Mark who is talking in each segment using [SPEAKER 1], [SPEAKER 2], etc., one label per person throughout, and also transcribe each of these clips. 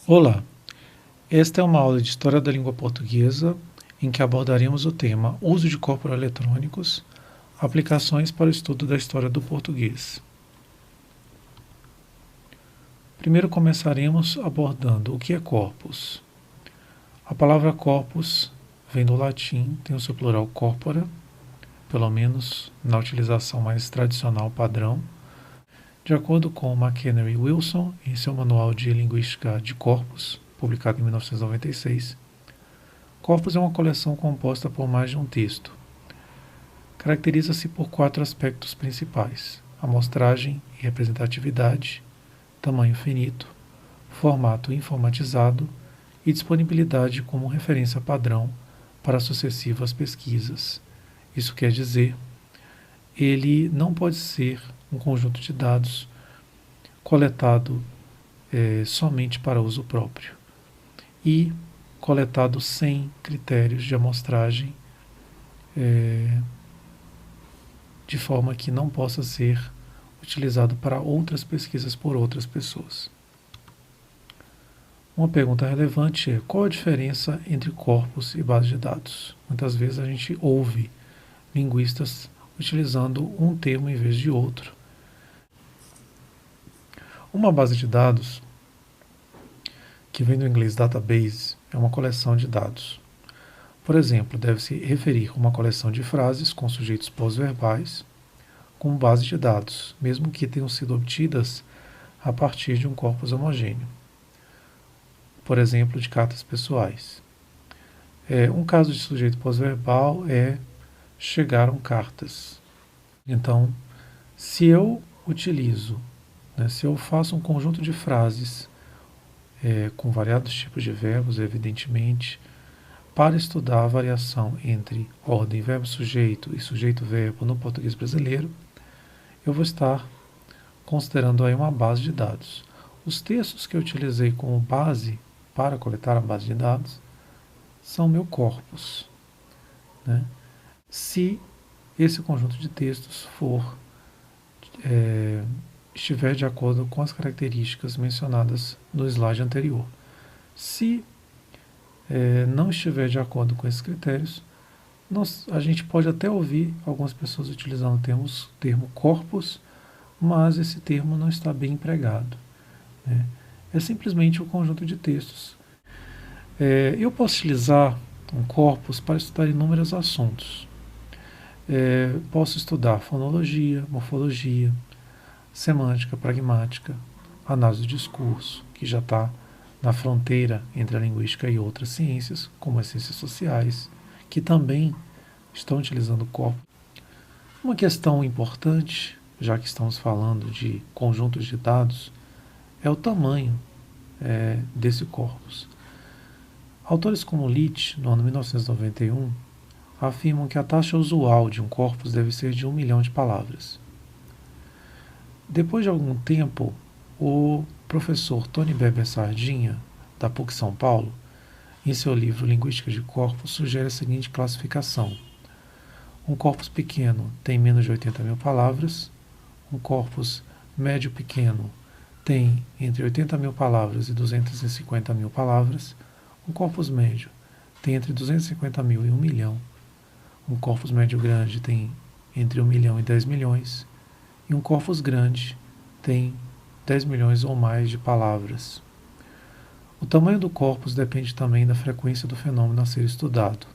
[SPEAKER 1] Olá, esta é uma aula de História da Língua Portuguesa em que abordaremos o tema Uso de corpos eletrônicos, aplicações para o estudo da história do português. Primeiro começaremos abordando o que é corpus. A palavra corpus vem do latim, tem o seu plural corpora, pelo menos na utilização mais tradicional padrão. De acordo com McHenry e Wilson, em seu Manual de Linguística de Corpos, publicado em 1996, corpus é uma coleção composta por mais de um texto. Caracteriza-se por 4 aspectos principais: amostragem e representatividade, tamanho finito, formato informatizado e disponibilidade como referência padrão para sucessivas pesquisas. Isso quer dizer, ele não pode ser um conjunto de dados coletado somente para uso próprio e coletado sem critérios de amostragem, de forma que não possa ser utilizado para outras pesquisas por outras pessoas. Uma pergunta relevante é: qual a diferença entre corpus e base de dados? Muitas vezes a gente ouve linguistas utilizando um termo em vez de outro. Uma base de dados, que vem do inglês database, é uma coleção de dados. Por exemplo, deve-se referir a uma coleção de frases com sujeitos pós-verbais como base de dados, mesmo que tenham sido obtidas a partir de um corpus homogêneo. Por exemplo, de cartas pessoais. Um caso de sujeito pós-verbal é chegaram cartas. Então, se eu utilizo, se eu faço um conjunto de frases com variados tipos de verbos, evidentemente, para estudar a variação entre ordem verbo-sujeito e sujeito-verbo no português brasileiro, eu vou estar considerando aí uma base de dados. Os textos que eu utilizei como base para coletar a base de dados são meu corpus. Se esse conjunto de textos estiver de acordo com as características mencionadas no slide anterior. Se não estiver de acordo com esses critérios, a gente pode até ouvir algumas pessoas utilizando o termo corpus, mas esse termo não está bem empregado. É simplesmente um conjunto de textos. Eu posso utilizar um corpus para estudar inúmeros assuntos. Posso estudar fonologia, morfologia, semântica, pragmática, análise do discurso, que já está na fronteira entre a linguística e outras ciências, como as ciências sociais, que também estão utilizando o corpus. Uma questão importante, já que estamos falando de conjuntos de dados, é o tamanho desse corpus. Autores como Litt, no ano 1991, afirmam que a taxa usual de um corpus deve ser de 1 milhão de palavras. Depois de algum tempo, o professor Tony Beber Sardinha, da PUC São Paulo, em seu livro Linguística de Corpos, sugere a seguinte classificação: um corpus pequeno tem menos de 80 mil palavras, um corpus médio pequeno tem entre 80 mil palavras e 250 mil palavras, um corpus médio tem entre 250 mil e 1 milhão, um corpus médio grande tem entre 1 milhão e 10 milhões, e um corpus grande tem 10 milhões ou mais de palavras. O tamanho do corpus depende também da frequência do fenômeno a ser estudado.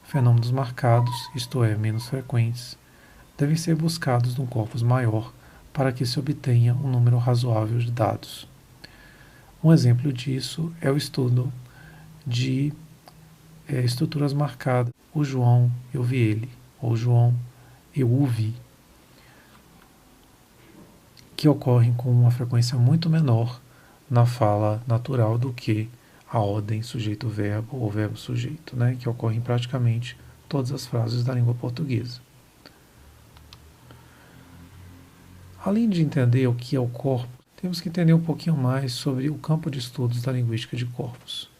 [SPEAKER 1] Fenômenos marcados, isto é, menos frequentes, devem ser buscados num corpus maior para que se obtenha um número razoável de dados. Um exemplo disso é o estudo de estruturas marcadas. O João, eu vi ele, ou João, eu o vi, que ocorrem com uma frequência muito menor na fala natural do que a ordem sujeito-verbo ou verbo-sujeito, que ocorre em praticamente todas as frases da língua portuguesa. Além de entender o que é o corpus, temos que entender um pouquinho mais sobre o campo de estudos da linguística de corpus.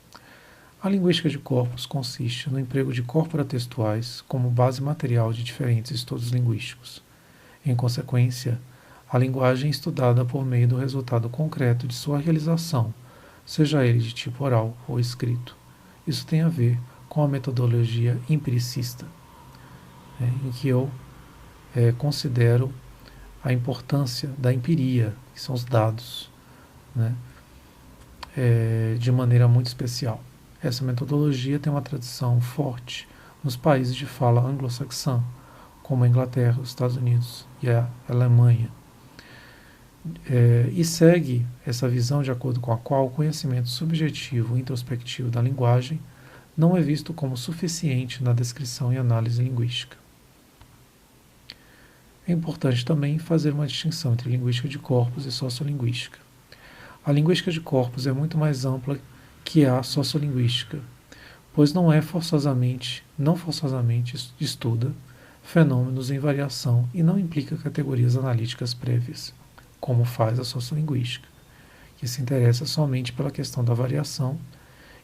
[SPEAKER 1] A linguística de corpus consiste no emprego de corpora textuais como base material de diferentes estudos linguísticos. Em consequência, a linguagem é estudada por meio do resultado concreto de sua realização, seja ele de tipo oral ou escrito. Isso tem a ver com a metodologia empiricista, né, em que eu considero a importância da empiria, que são os dados, né, de maneira muito especial. Essa metodologia tem uma tradição forte nos países de fala anglo-saxã, como a Inglaterra, os Estados Unidos e a Alemanha. E segue essa visão de acordo com a qual o conhecimento subjetivo e introspectivo da linguagem não é visto como suficiente na descrição e análise linguística. É importante também fazer uma distinção entre linguística de corpos e sociolinguística. A linguística de corpos é muito mais ampla que a sociolinguística, pois não forçosamente estuda fenômenos em variação e não implica categorias analíticas prévias, como faz a sociolinguística, que se interessa somente pela questão da variação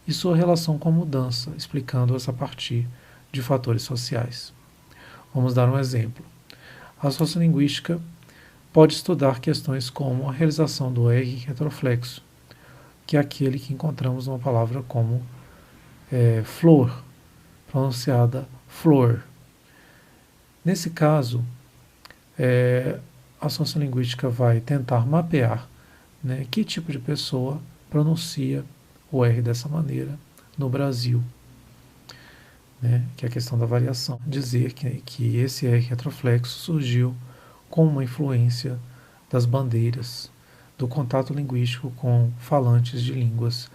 [SPEAKER 1] e sua relação com a mudança, explicando-as a partir de fatores sociais. Vamos dar um exemplo. A sociolinguística pode estudar questões como a realização do R retroflexo, que é aquele que encontramos numa palavra como flor, pronunciada flor. Nesse caso, a sociolinguística vai tentar mapear, né, que tipo de pessoa pronuncia o R dessa maneira no Brasil, né, que é a questão da variação. Dizer que esse R retroflexo surgiu com uma influência das bandeiras, do contato linguístico com falantes de línguas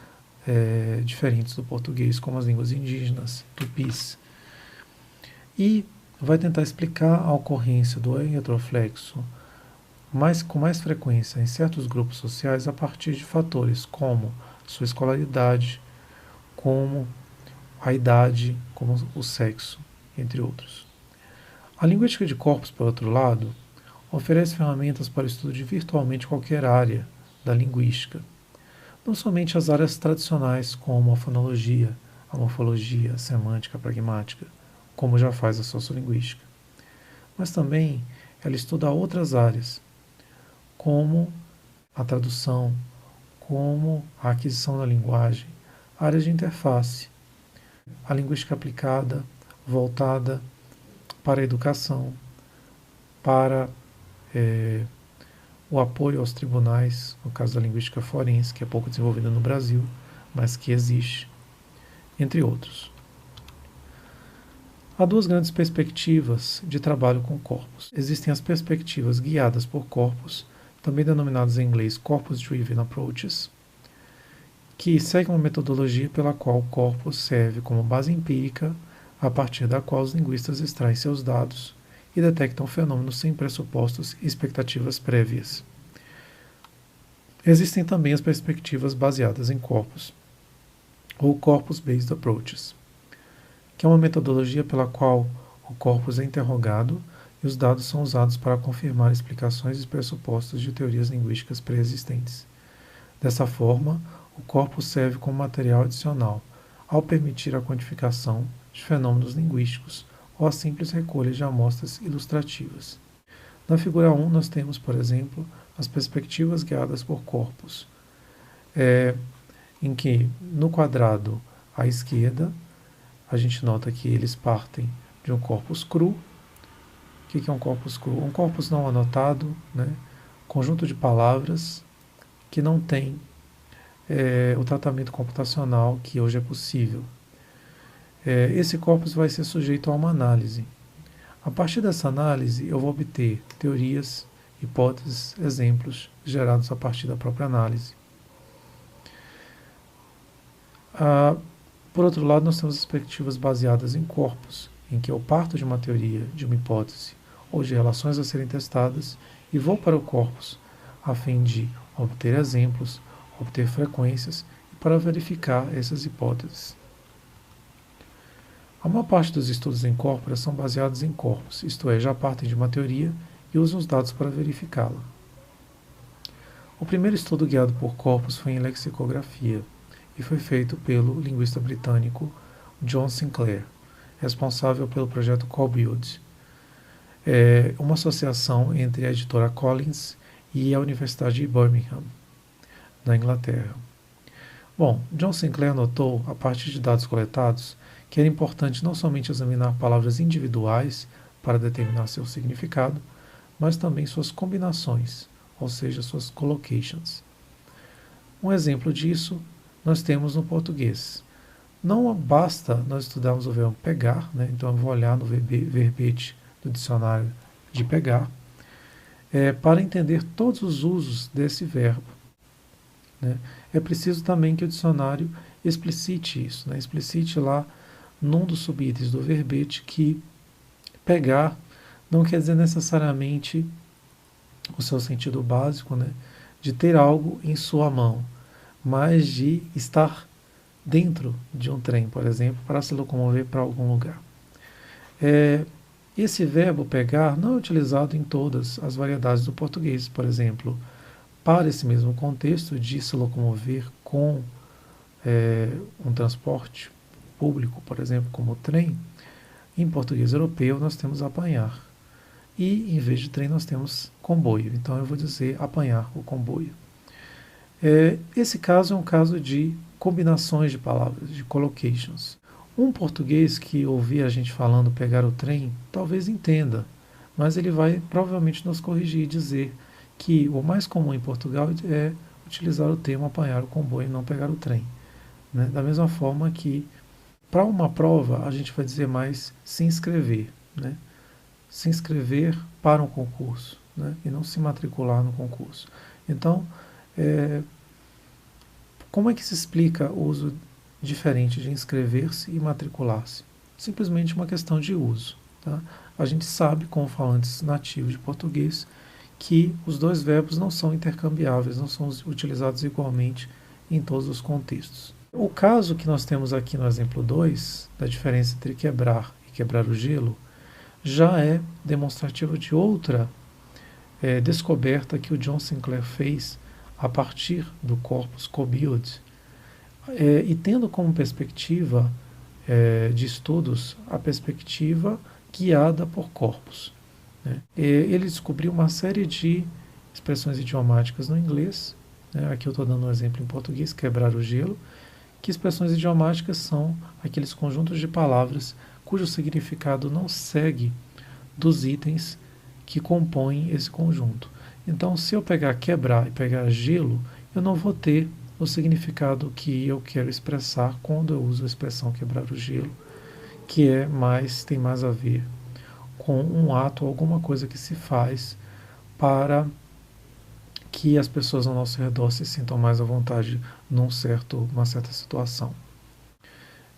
[SPEAKER 1] diferentes do português, como as línguas indígenas, tupis. E vai tentar explicar a ocorrência do R retroflexo com mais frequência em certos grupos sociais a partir de fatores como sua escolaridade, como a idade, como o sexo, entre outros. A linguística de corpos, por outro lado, oferece ferramentas para o estudo de virtualmente qualquer área da linguística, não somente as áreas tradicionais como a fonologia, a morfologia, a semântica, a pragmática, como já faz a sociolinguística, mas também ela estuda outras áreas, como a tradução, como a aquisição da linguagem, áreas de interface, a linguística aplicada, voltada para a educação, para o apoio aos tribunais, no caso da linguística forense, que é pouco desenvolvida no Brasil, mas que existe, entre outros. Há duas grandes perspectivas de trabalho com corpos. Existem as perspectivas guiadas por corpos, também denominadas em inglês Corpus Driven Approaches, que seguem uma metodologia pela qual o corpus serve como base empírica, a partir da qual os linguistas extraem seus dados e detectam fenômenos sem pressupostos e expectativas prévias. Existem também as perspectivas baseadas em corpus, ou Corpus-Based Approaches, que é uma metodologia pela qual o corpus é interrogado e os dados são usados para confirmar explicações e pressupostos de teorias linguísticas pré-existentes. Dessa forma, o corpus serve como material adicional, ao permitir a quantificação de fenômenos linguísticos ou a simples recolha de amostras ilustrativas. Na figura 1, nós temos, por exemplo, as perspectivas guiadas por corpus, em que, no quadrado à esquerda, a gente nota que eles partem de um corpus cru. O que é um corpus cru? Um corpus não anotado, né? Conjunto de palavras que não tem o tratamento computacional que hoje é possível. Esse corpus vai ser sujeito a uma análise. A partir dessa análise, eu vou obter teorias, hipóteses, exemplos gerados a partir da própria análise. Por outro lado, nós temos as perspectivas baseadas em corpus, em que eu parto de uma teoria, de uma hipótese, ou de relações a serem testadas, e vou para o corpus, a fim de obter exemplos, obter frequências, e para verificar essas hipóteses. A maior parte dos estudos em corpora são baseados em corpus, isto é, já partem de uma teoria e usam os dados para verificá-la. O primeiro estudo guiado por corpus foi em lexicografia, e foi feito pelo linguista britânico John Sinclair, responsável pelo projeto COBILD, uma associação entre a editora Collins e a Universidade de Birmingham, na Inglaterra. Bom, John Sinclair notou, a partir de dados coletados, que era importante não somente examinar palavras individuais para determinar seu significado, mas também suas combinações, ou seja, suas collocations. Um exemplo disso nós temos no português. Não basta nós estudarmos o verbo pegar, né? Então eu vou olhar no verbete do dicionário de pegar, para entender todos os usos desse verbo, né? É preciso também que o dicionário explicite isso, né? Explicite lá num dos subitens do verbete que pegar não quer dizer necessariamente o seu sentido básico, né? De ter algo em sua mão, mas de estar dentro de um trem, por exemplo, para se locomover para algum lugar. Esse verbo pegar não é utilizado em todas as variedades do português, por exemplo, para esse mesmo contexto de se locomover com um transporte público, por exemplo, como o trem, em português europeu nós temos apanhar. E em vez de trem nós temos comboio. Então eu vou dizer apanhar o comboio. Esse caso é um caso de combinações de palavras, de collocations. Um português que ouvir a gente falando pegar o trem, talvez entenda, mas ele vai provavelmente nos corrigir e dizer que o mais comum em Portugal é utilizar o termo apanhar o comboio e não pegar o trem, né? Da mesma forma que para uma prova a gente vai dizer mais se inscrever, né? Se inscrever para um concurso, né? E não se matricular no concurso. Então, como é que se explica o uso diferente de inscrever-se e matricular-se? Simplesmente uma questão de uso. Tá? A gente sabe, como falantes nativos de português, que os dois verbos não são intercambiáveis, não são utilizados igualmente em todos os contextos. O caso que nós temos aqui no exemplo 2, da diferença entre quebrar e quebrar o gelo, já é demonstrativo de outra descoberta que o John Sinclair fez a partir do corpus cobioid, e tendo como perspectiva de estudos a perspectiva guiada por corpus, né? Ele descobriu uma série de expressões idiomáticas no inglês, né? Aqui eu estou dando um exemplo em português, quebrar o gelo, que expressões idiomáticas são aqueles conjuntos de palavras cujo significado não segue dos itens que compõem esse conjunto. Então, se eu pegar quebrar e pegar gelo, eu não vou ter o significado que eu quero expressar quando eu uso a expressão quebrar o gelo, que tem mais a ver com um ato, alguma coisa que se faz para que as pessoas ao nosso redor se sintam mais à vontade numa certa situação.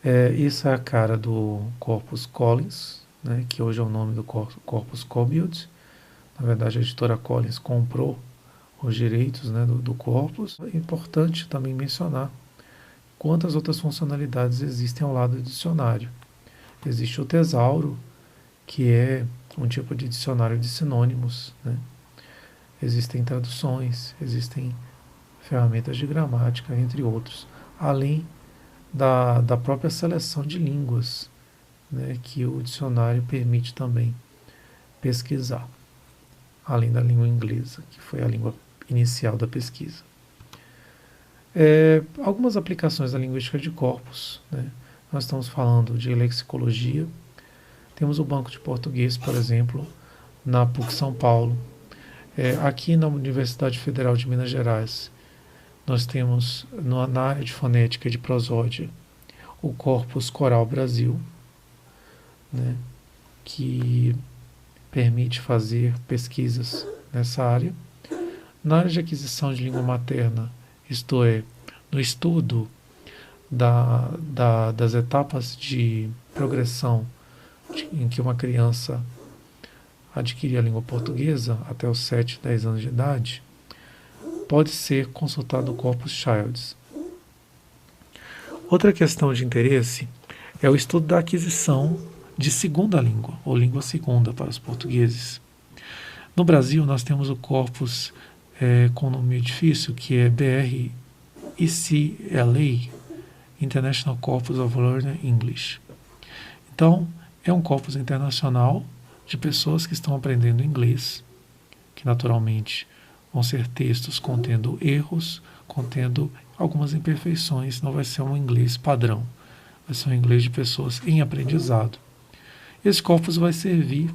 [SPEAKER 1] Essa é a cara do Corpus Collins, né, que hoje é o nome do Corpus Cobioid. Na verdade, a editora Collins comprou os direitos, né, do corpus. É importante também mencionar quantas outras funcionalidades existem ao lado do dicionário. Existe o tesauro, que é um tipo de dicionário de sinônimos, né? Existem traduções, existem ferramentas de gramática, entre outros, além da própria seleção de línguas, né, que o dicionário permite também pesquisar, além da língua inglesa, que foi a língua inicial da pesquisa. Algumas aplicações da linguística de corpus, né? Nós estamos falando de lexicologia. Temos o Banco de Português, por exemplo, na PUC São Paulo. Aqui na Universidade Federal de Minas Gerais, nós temos na área de fonética e de prosódia o Corpus Coral Brasil, né, que permite fazer pesquisas nessa área. Na área de aquisição de língua materna, isto é, no estudo das etapas de progressão em que uma criança adquire a língua portuguesa até os 7, 10 anos de idade, pode ser consultado o Corpus Childs. Outra questão de interesse é o estudo da aquisição de segunda língua, ou língua segunda para os portugueses. No Brasil, nós temos o corpus com nome meio difícil, que é BR-ICLA, International Corpus of Learner English. Então, é um corpus internacional de pessoas que estão aprendendo inglês, que naturalmente vão ser textos contendo erros, contendo algumas imperfeições, não vai ser um inglês padrão, vai ser um inglês de pessoas em aprendizado. Esse corpus vai servir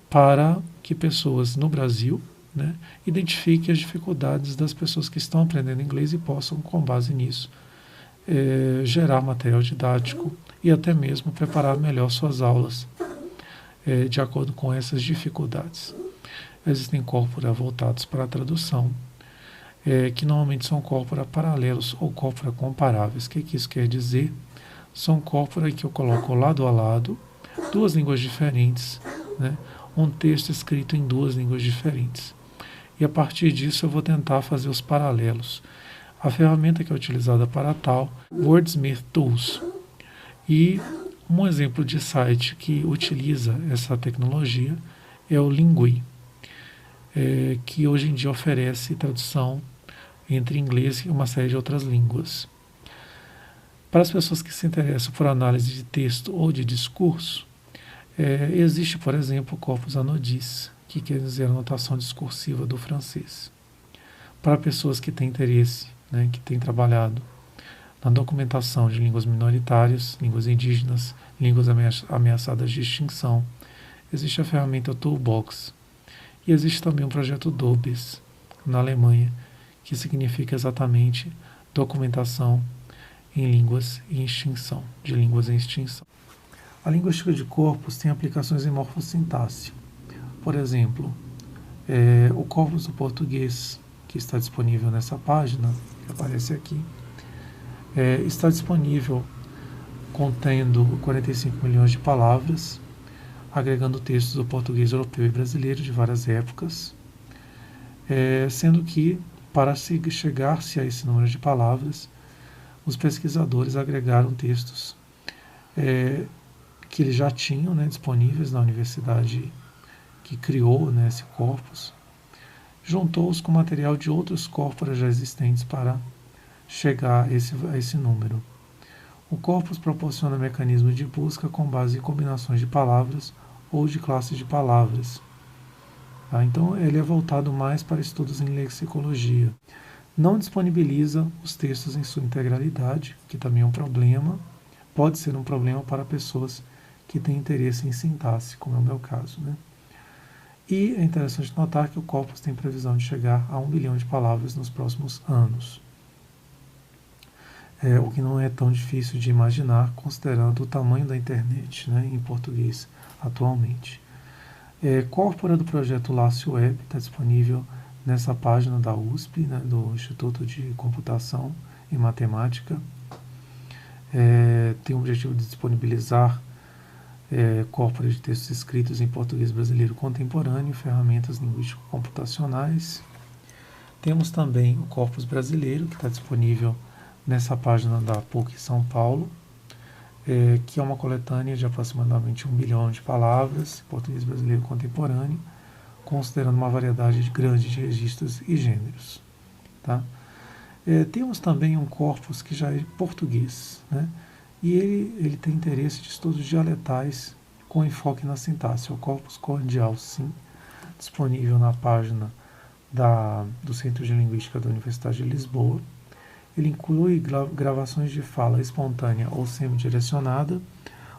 [SPEAKER 1] para que pessoas no Brasil, né, identifiquem as dificuldades das pessoas que estão aprendendo inglês e possam, com base nisso, gerar material didático e até mesmo preparar melhor suas aulas de acordo com essas dificuldades. Existem corpora voltados para a tradução, que normalmente são corpora paralelos ou corpora comparáveis. O que isso quer dizer? São corpora que eu coloco lado a lado, duas línguas diferentes, né, um texto escrito em duas línguas diferentes. E a partir disso eu vou tentar fazer os paralelos. A ferramenta que é utilizada para tal, Wordsmith Tools. E um exemplo de site que utiliza essa tecnologia é o Lingui, que hoje em dia oferece tradução entre inglês e uma série de outras línguas. Para as pessoas que se interessam por análise de texto ou de discurso, existe, por exemplo, o corpus anodis, que quer dizer a notação discursiva do francês. Para pessoas que têm interesse, né, que têm trabalhado na documentação de línguas minoritárias, línguas indígenas, línguas ameaçadas de extinção, existe a ferramenta Toolbox. E existe também o projeto DOBES, na Alemanha, que significa exatamente documentação em línguas em extinção, de línguas em extinção. A linguística de corpos tem aplicações em morfossintaxe. Por exemplo, o corpus do português, que está disponível nessa página, que aparece aqui, está disponível contendo 45 milhões de palavras, agregando textos do português europeu e brasileiro de várias épocas, sendo que, para chegar-se a esse número de palavras, os pesquisadores agregaram textos que eles já tinham, né, disponíveis na universidade que criou, né, esse corpus, juntou-os com material de outros corpora já existentes para chegar a esse número. O corpus proporciona mecanismos de busca com base em combinações de palavras ou de classes de palavras. Então, ele é voltado mais para estudos em lexicologia. Não disponibiliza os textos em sua integralidade, que também é um problema. Pode ser um problema para pessoas que têm interesse em sintaxe, como é o meu caso, né? E é interessante notar que o corpus tem previsão de chegar a 1 bilhão de palavras nos próximos anos. O que não é tão difícil de imaginar, considerando o tamanho da internet, né, em português atualmente. Corpora do projeto Laço Web está disponível nessa página da USP, né, do Instituto de Computação e Matemática. Tem o objetivo de disponibilizar corpora de textos escritos em português brasileiro contemporâneo, ferramentas linguístico-computacionais. Temos também o Corpus Brasileiro, que está disponível nessa página da PUC São Paulo, que é uma coletânea de aproximadamente 1 bilhão de palavras, português brasileiro contemporâneo, considerando uma variedade grande de registros e gêneros. Tá? Temos também um corpus que já é português, né? E ele tem interesse de estudos dialetais com enfoque na sintaxe, o Corpus Cordial Sim, disponível na página do Centro de Linguística da Universidade de Lisboa. Ele inclui gravações de fala espontânea ou semidirecionada,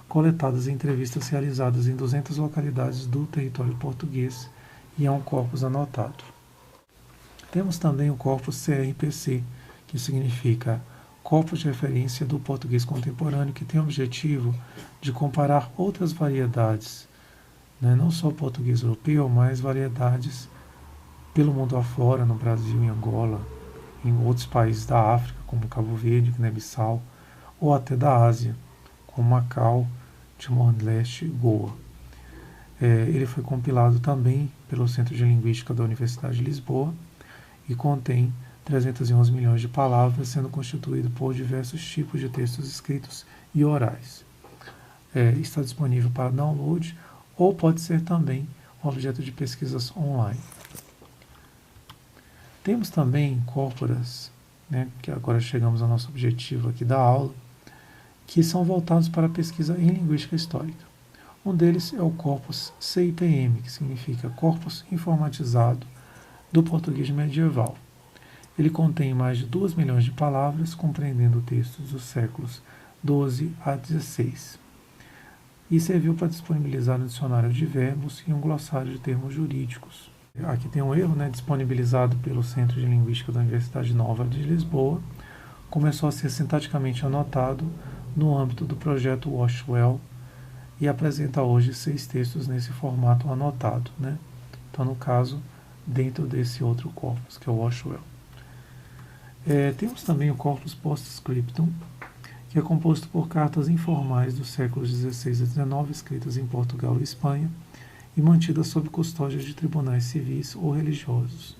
[SPEAKER 1] coletadas em entrevistas realizadas em 200 localidades do território português, e é um corpus anotado. Temos também o corpus CRPC, que significa Corpus de Referência do Português Contemporâneo, que tem o objetivo de comparar outras variedades, né, não só o português europeu, mas variedades pelo mundo afora, no Brasil, em Angola, em outros países da África, como Cabo Verde, Guiné-Bissau, ou até da Ásia, como Macau, Timor-Leste e Goa. Ele foi compilado também pelo Centro de Linguística da Universidade de Lisboa e contém 311 milhões de palavras, sendo constituído por diversos tipos de textos escritos e orais. Está disponível para download ou pode ser também objeto de pesquisas online. Temos também corporas, né, que agora chegamos ao nosso objetivo aqui da aula, que são voltados para a pesquisa em linguística histórica. Um deles é o corpus CIPM, que significa Corpus Informatizado do Português Medieval. Ele contém mais de 2 milhões de palavras, compreendendo textos dos séculos XII a XVI. E serviu para disponibilizar um dicionário de verbos e um glossário de termos jurídicos. Aqui tem um erro, disponibilizado pelo Centro de Linguística da Universidade Nova de Lisboa. Começou a ser sintaticamente anotado no âmbito do projeto WashWell e apresenta hoje 6 textos nesse formato anotado. Então, no caso, dentro desse outro corpus, que é o WashWell. Temos também o corpus Postscriptum, que é composto por cartas informais dos séculos XVI e XIX, escritas em Portugal e Espanha, e mantidas sob custódia de tribunais civis ou religiosos.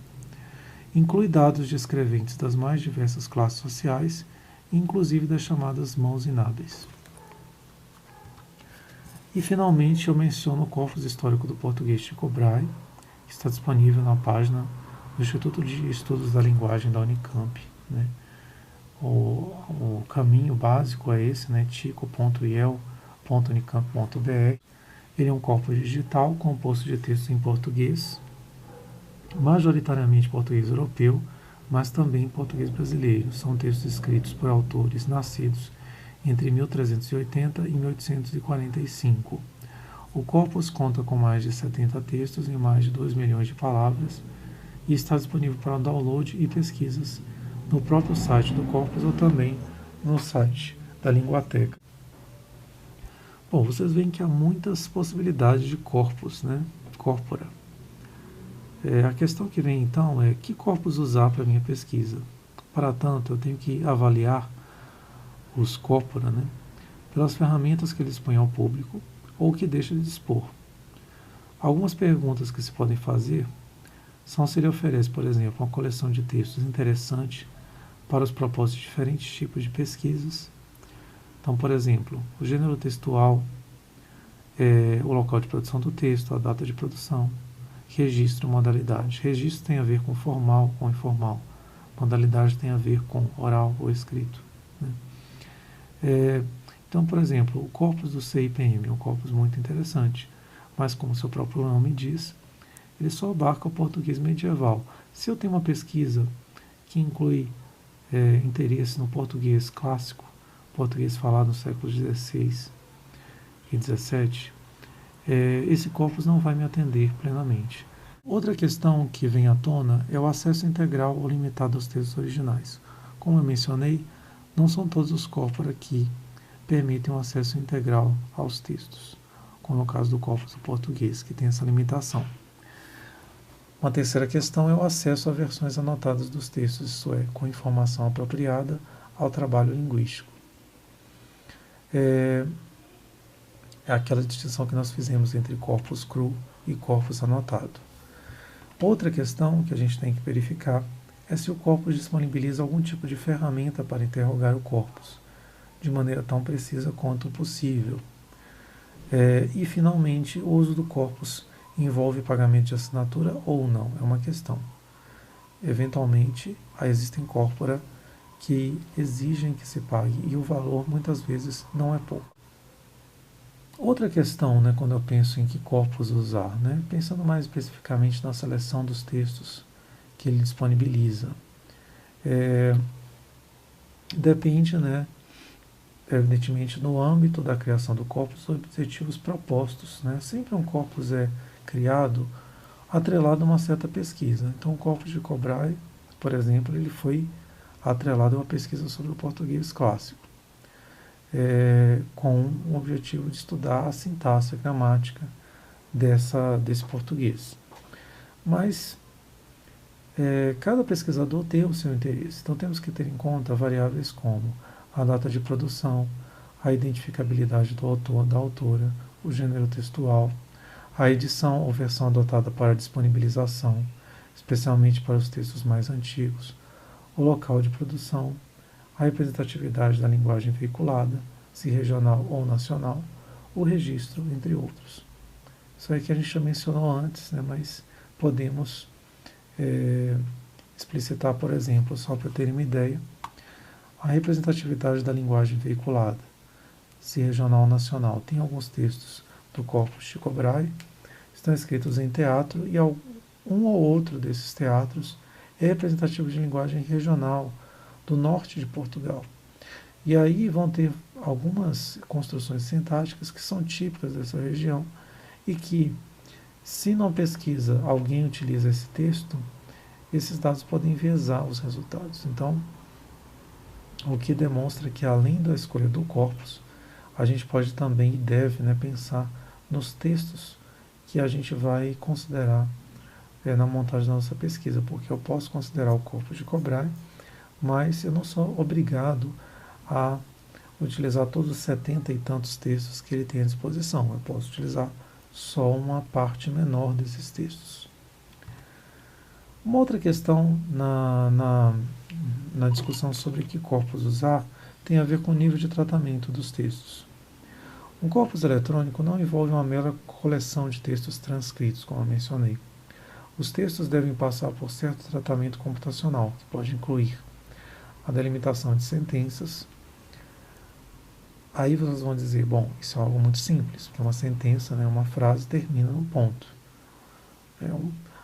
[SPEAKER 1] Inclui dados de escreventes das mais diversas classes sociais, inclusive das chamadas mãos inábeis. E, finalmente, eu menciono o Corpus Histórico do Português Tycho Brahe, que está disponível na página do Instituto de Estudos da Linguagem da Unicamp. O caminho básico é esse, tycho.iel.unicamp.br. Ele é um corpus digital composto de textos em português, majoritariamente português europeu, mas também português brasileiro. São textos escritos por autores nascidos entre 1380 e 1845. O corpus conta com mais de 70 textos e mais de 2 milhões de palavras e está disponível para download e pesquisas no próprio site do corpus ou também no site da Linguateca. Bom, vocês veem que há muitas possibilidades de corpus, corpora. A questão que vem então é que corpus usar para a minha pesquisa. Para tanto, eu tenho que avaliar os corpora, pelas ferramentas que ele expõe ao público ou que deixa de dispor. Algumas perguntas que se podem fazer são se ele oferece, por exemplo, uma coleção de textos interessante para os propósitos de diferentes tipos de pesquisas. Então, por exemplo, o gênero textual, o local de produção do texto, a data de produção, registro, modalidade. Registro tem a ver com formal ou informal. Modalidade tem a ver com oral ou escrito. Então, por exemplo, o corpus do CIPM é um corpus muito interessante, mas como seu próprio nome diz, ele só abarca o português medieval. Se eu tenho uma pesquisa que inclui interesse no português clássico, português falado no século XVI e XVII, esse corpus não vai me atender plenamente. Outra questão que vem à tona é o acesso integral ou limitado aos textos originais. Como eu mencionei, não são todos os corpora que permitem um acesso integral aos textos, como é o caso do corpus do português, que tem essa limitação. Uma terceira questão é o acesso a versões anotadas dos textos, isto é, com informação apropriada ao trabalho linguístico. É aquela distinção que nós fizemos entre corpus cru e corpus anotado. Outra questão que a gente tem que verificar é se o corpus disponibiliza algum tipo de ferramenta para interrogar o corpus, de maneira tão precisa quanto possível. E, finalmente, o uso do corpus envolve pagamento de assinatura ou não, é uma questão. Eventualmente, existem corpora que exigem que se pague e o valor, muitas vezes, não é pouco. Outra questão, quando eu penso em que corpus usar, pensando mais especificamente na seleção dos textos que ele disponibiliza, depende, evidentemente, no âmbito da criação do corpus, dos objetivos propostos. Sempre um corpus é criado atrelado a uma certa pesquisa. Então, o corpus de Tycho Brahe, por exemplo, ele foi atrelado a uma pesquisa sobre o português clássico, com o objetivo de estudar a sintaxe, a gramática desse português. Mas cada pesquisador tem o seu interesse, então temos que ter em conta variáveis como a data de produção, a identificabilidade do autor, da autora, o gênero textual, a edição ou versão adotada para disponibilização, especialmente para os textos mais antigos, o local de produção, a representatividade da linguagem veiculada, se regional ou nacional, o registro, entre outros. Isso aí que a gente já mencionou antes, mas podemos explicitar, por exemplo, só para terem uma ideia, a representatividade da linguagem veiculada, se regional ou nacional. Tem alguns textos do corpus Tycho Brahe, estão escritos em teatro e um ou outro desses teatros é representativo de linguagem regional do norte de Portugal. E aí vão ter algumas construções sintáticas que são típicas dessa região e que, se numa pesquisa alguém utiliza esse texto, esses dados podem enviesar os resultados. Então, o que demonstra que, além da escolha do corpus, a gente pode também e deve, né, pensar nos textos que a gente vai considerar na montagem da nossa pesquisa, porque eu posso considerar o corpus de Cobray, mas eu não sou obrigado a utilizar todos os 70 e tantos textos que ele tem à disposição. Eu posso utilizar só uma parte menor desses textos. Uma outra questão na discussão sobre que corpus usar tem a ver com o nível de tratamento dos textos. Um corpus eletrônico não envolve uma mera coleção de textos transcritos, como eu mencionei. Os textos devem passar por certo tratamento computacional, que pode incluir a delimitação de sentenças. Aí vocês vão dizer, bom, isso é algo muito simples, porque uma sentença, né, uma frase termina no ponto.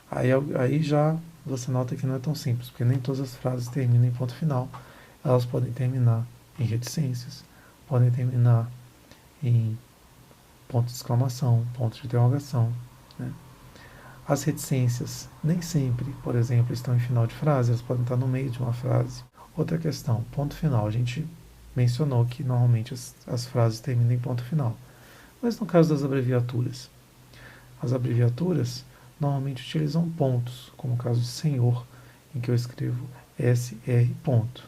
[SPEAKER 1] Aí já você nota que não é tão simples, porque nem todas as frases terminam em ponto final. Elas podem terminar em reticências, podem terminar em ponto de exclamação, ponto de interrogação. Né? As reticências nem sempre, por exemplo, estão em final de frase, elas podem estar no meio de uma frase. Outra questão, ponto final. A gente mencionou que normalmente as frases terminam em ponto final. Mas no caso das abreviaturas, as abreviaturas normalmente utilizam pontos, como o caso de senhor, em que eu escrevo SR ponto.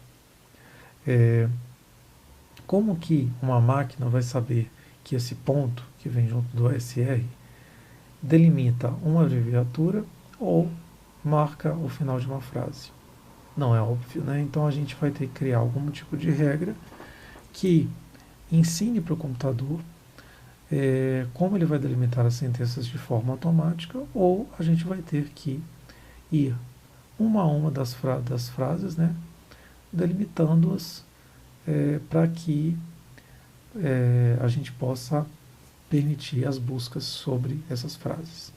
[SPEAKER 1] Como que uma máquina vai saber que esse ponto, que vem junto do SR, delimita uma abreviatura ou marca o final de uma frase? Não é óbvio, né? Então a gente vai ter que criar algum tipo de regra que ensine para o computador como ele vai delimitar as sentenças de forma automática, ou a gente vai ter que ir uma a uma das frases, né, delimitando-as para que a gente possa permitir as buscas sobre essas frases.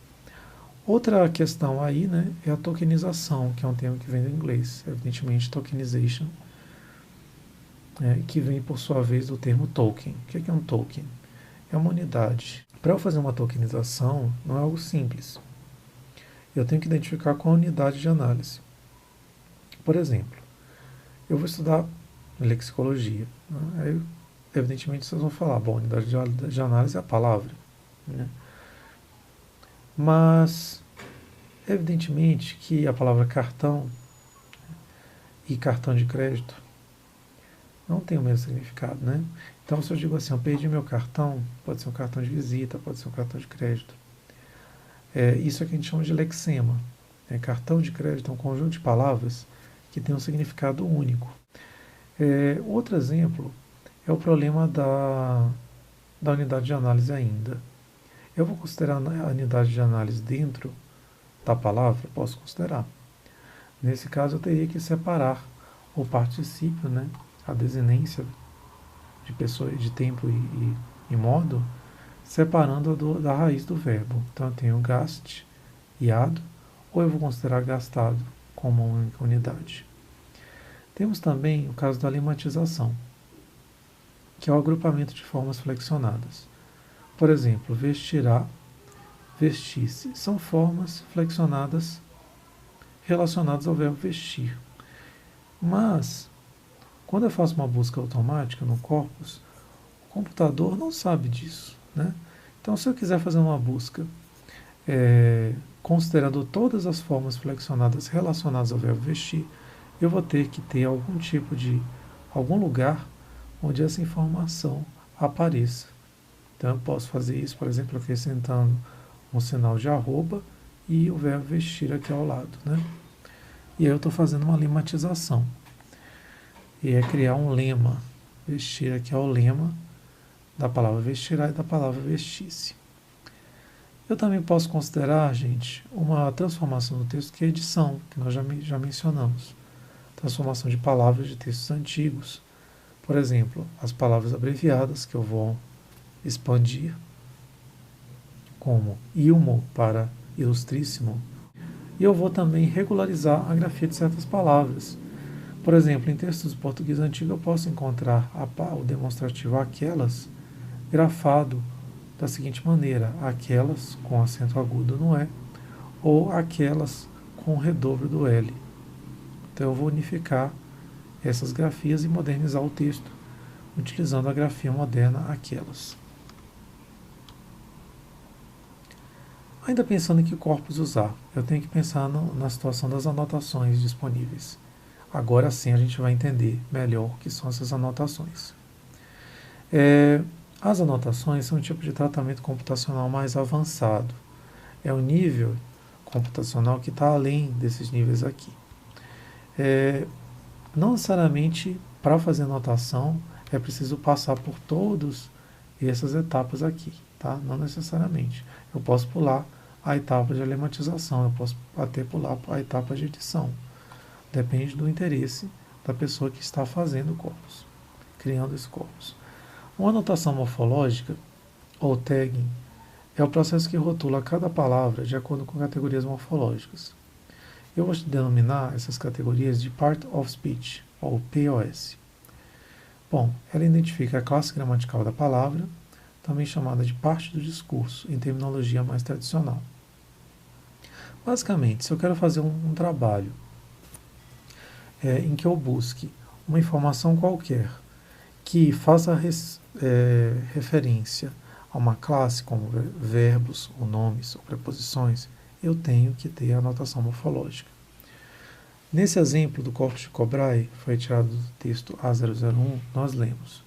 [SPEAKER 1] Outra questão aí, né, é a tokenização, que é um termo que vem do inglês, evidentemente tokenization, que vem por sua vez do termo token. O que é um token? É uma unidade. Para eu fazer uma tokenização, não é algo simples. Eu tenho que identificar qual a unidade de análise. Por exemplo, eu vou estudar lexicologia. Né? Aí, evidentemente, vocês vão falar, bom, a unidade de análise é a palavra. Né? Mas, evidentemente, que a palavra cartão e cartão de crédito não tem o mesmo significado, né? Então, se eu digo assim, eu perdi meu cartão, pode ser um cartão de visita, pode ser um cartão de crédito. Isso é que a gente chama de lexema. Cartão de crédito é um conjunto de palavras que tem um significado único. Outro exemplo é o problema da unidade de análise ainda. Eu vou considerar a unidade de análise dentro da palavra? Posso considerar. Nesse caso, eu teria que separar o particípio, né, a desinência de pessoa, de tempo e modo, separando da raiz do verbo. Então eu tenho gaste, iado, ou eu vou considerar gastado como uma única unidade. Temos também o caso da lematização, que é o agrupamento de formas flexionadas. Por exemplo, vestirá, vestir-se, são formas flexionadas relacionadas ao verbo vestir. Mas, quando eu faço uma busca automática no corpus, o computador não sabe disso. Né? Então, se eu quiser fazer uma busca considerando todas as formas flexionadas relacionadas ao verbo vestir, eu vou ter que ter algum lugar onde essa informação apareça. Então, eu posso fazer isso, por exemplo, acrescentando um sinal de arroba e o verbo vestir aqui ao lado. Né? E aí eu estou fazendo uma lematização. E é criar um lema. Vestir aqui é o lema da palavra vestirá e da palavra vestir-se. Eu também posso considerar, gente, uma transformação do texto que é edição, que nós já mencionamos. Transformação de palavras de textos antigos. Por exemplo, as palavras abreviadas que eu vou expandir, como ilmo para ilustríssimo, E eu vou também regularizar a grafia de certas palavras. Por exemplo, em textos do português antigo eu posso encontrar o demonstrativo aquelas grafado da seguinte maneira: aquelas com acento agudo no E, ou aquelas com redobro do L. Então eu vou unificar essas grafias e modernizar o texto, utilizando a grafia moderna aquelas. Ainda pensando em que corpos usar, eu tenho que pensar na situação das anotações disponíveis. Agora sim a gente vai entender melhor o que são essas anotações. As anotações são um tipo de tratamento computacional mais avançado. É um nível computacional que está além desses níveis aqui. Não necessariamente para fazer anotação é preciso passar por todas essas etapas aqui, tá? Não necessariamente. Eu posso pular a etapa de lematização, eu posso até pular a etapa de edição. Depende do interesse da pessoa que está fazendo o corpus, criando esse corpus. Uma anotação morfológica, ou tagging, é o processo que rotula cada palavra de acordo com categorias morfológicas. Eu vou denominar essas categorias de Part of Speech, ou POS. Bom, ela identifica a classe gramatical da palavra, também chamada de parte do discurso, em terminologia mais tradicional. Basicamente, se eu quero fazer um trabalho em que eu busque uma informação qualquer que faça referência a uma classe, como verbos, ou nomes, ou preposições, eu tenho que ter a anotação morfológica. Nesse exemplo do corpus de Cobray, foi tirado do texto A001, nós lemos: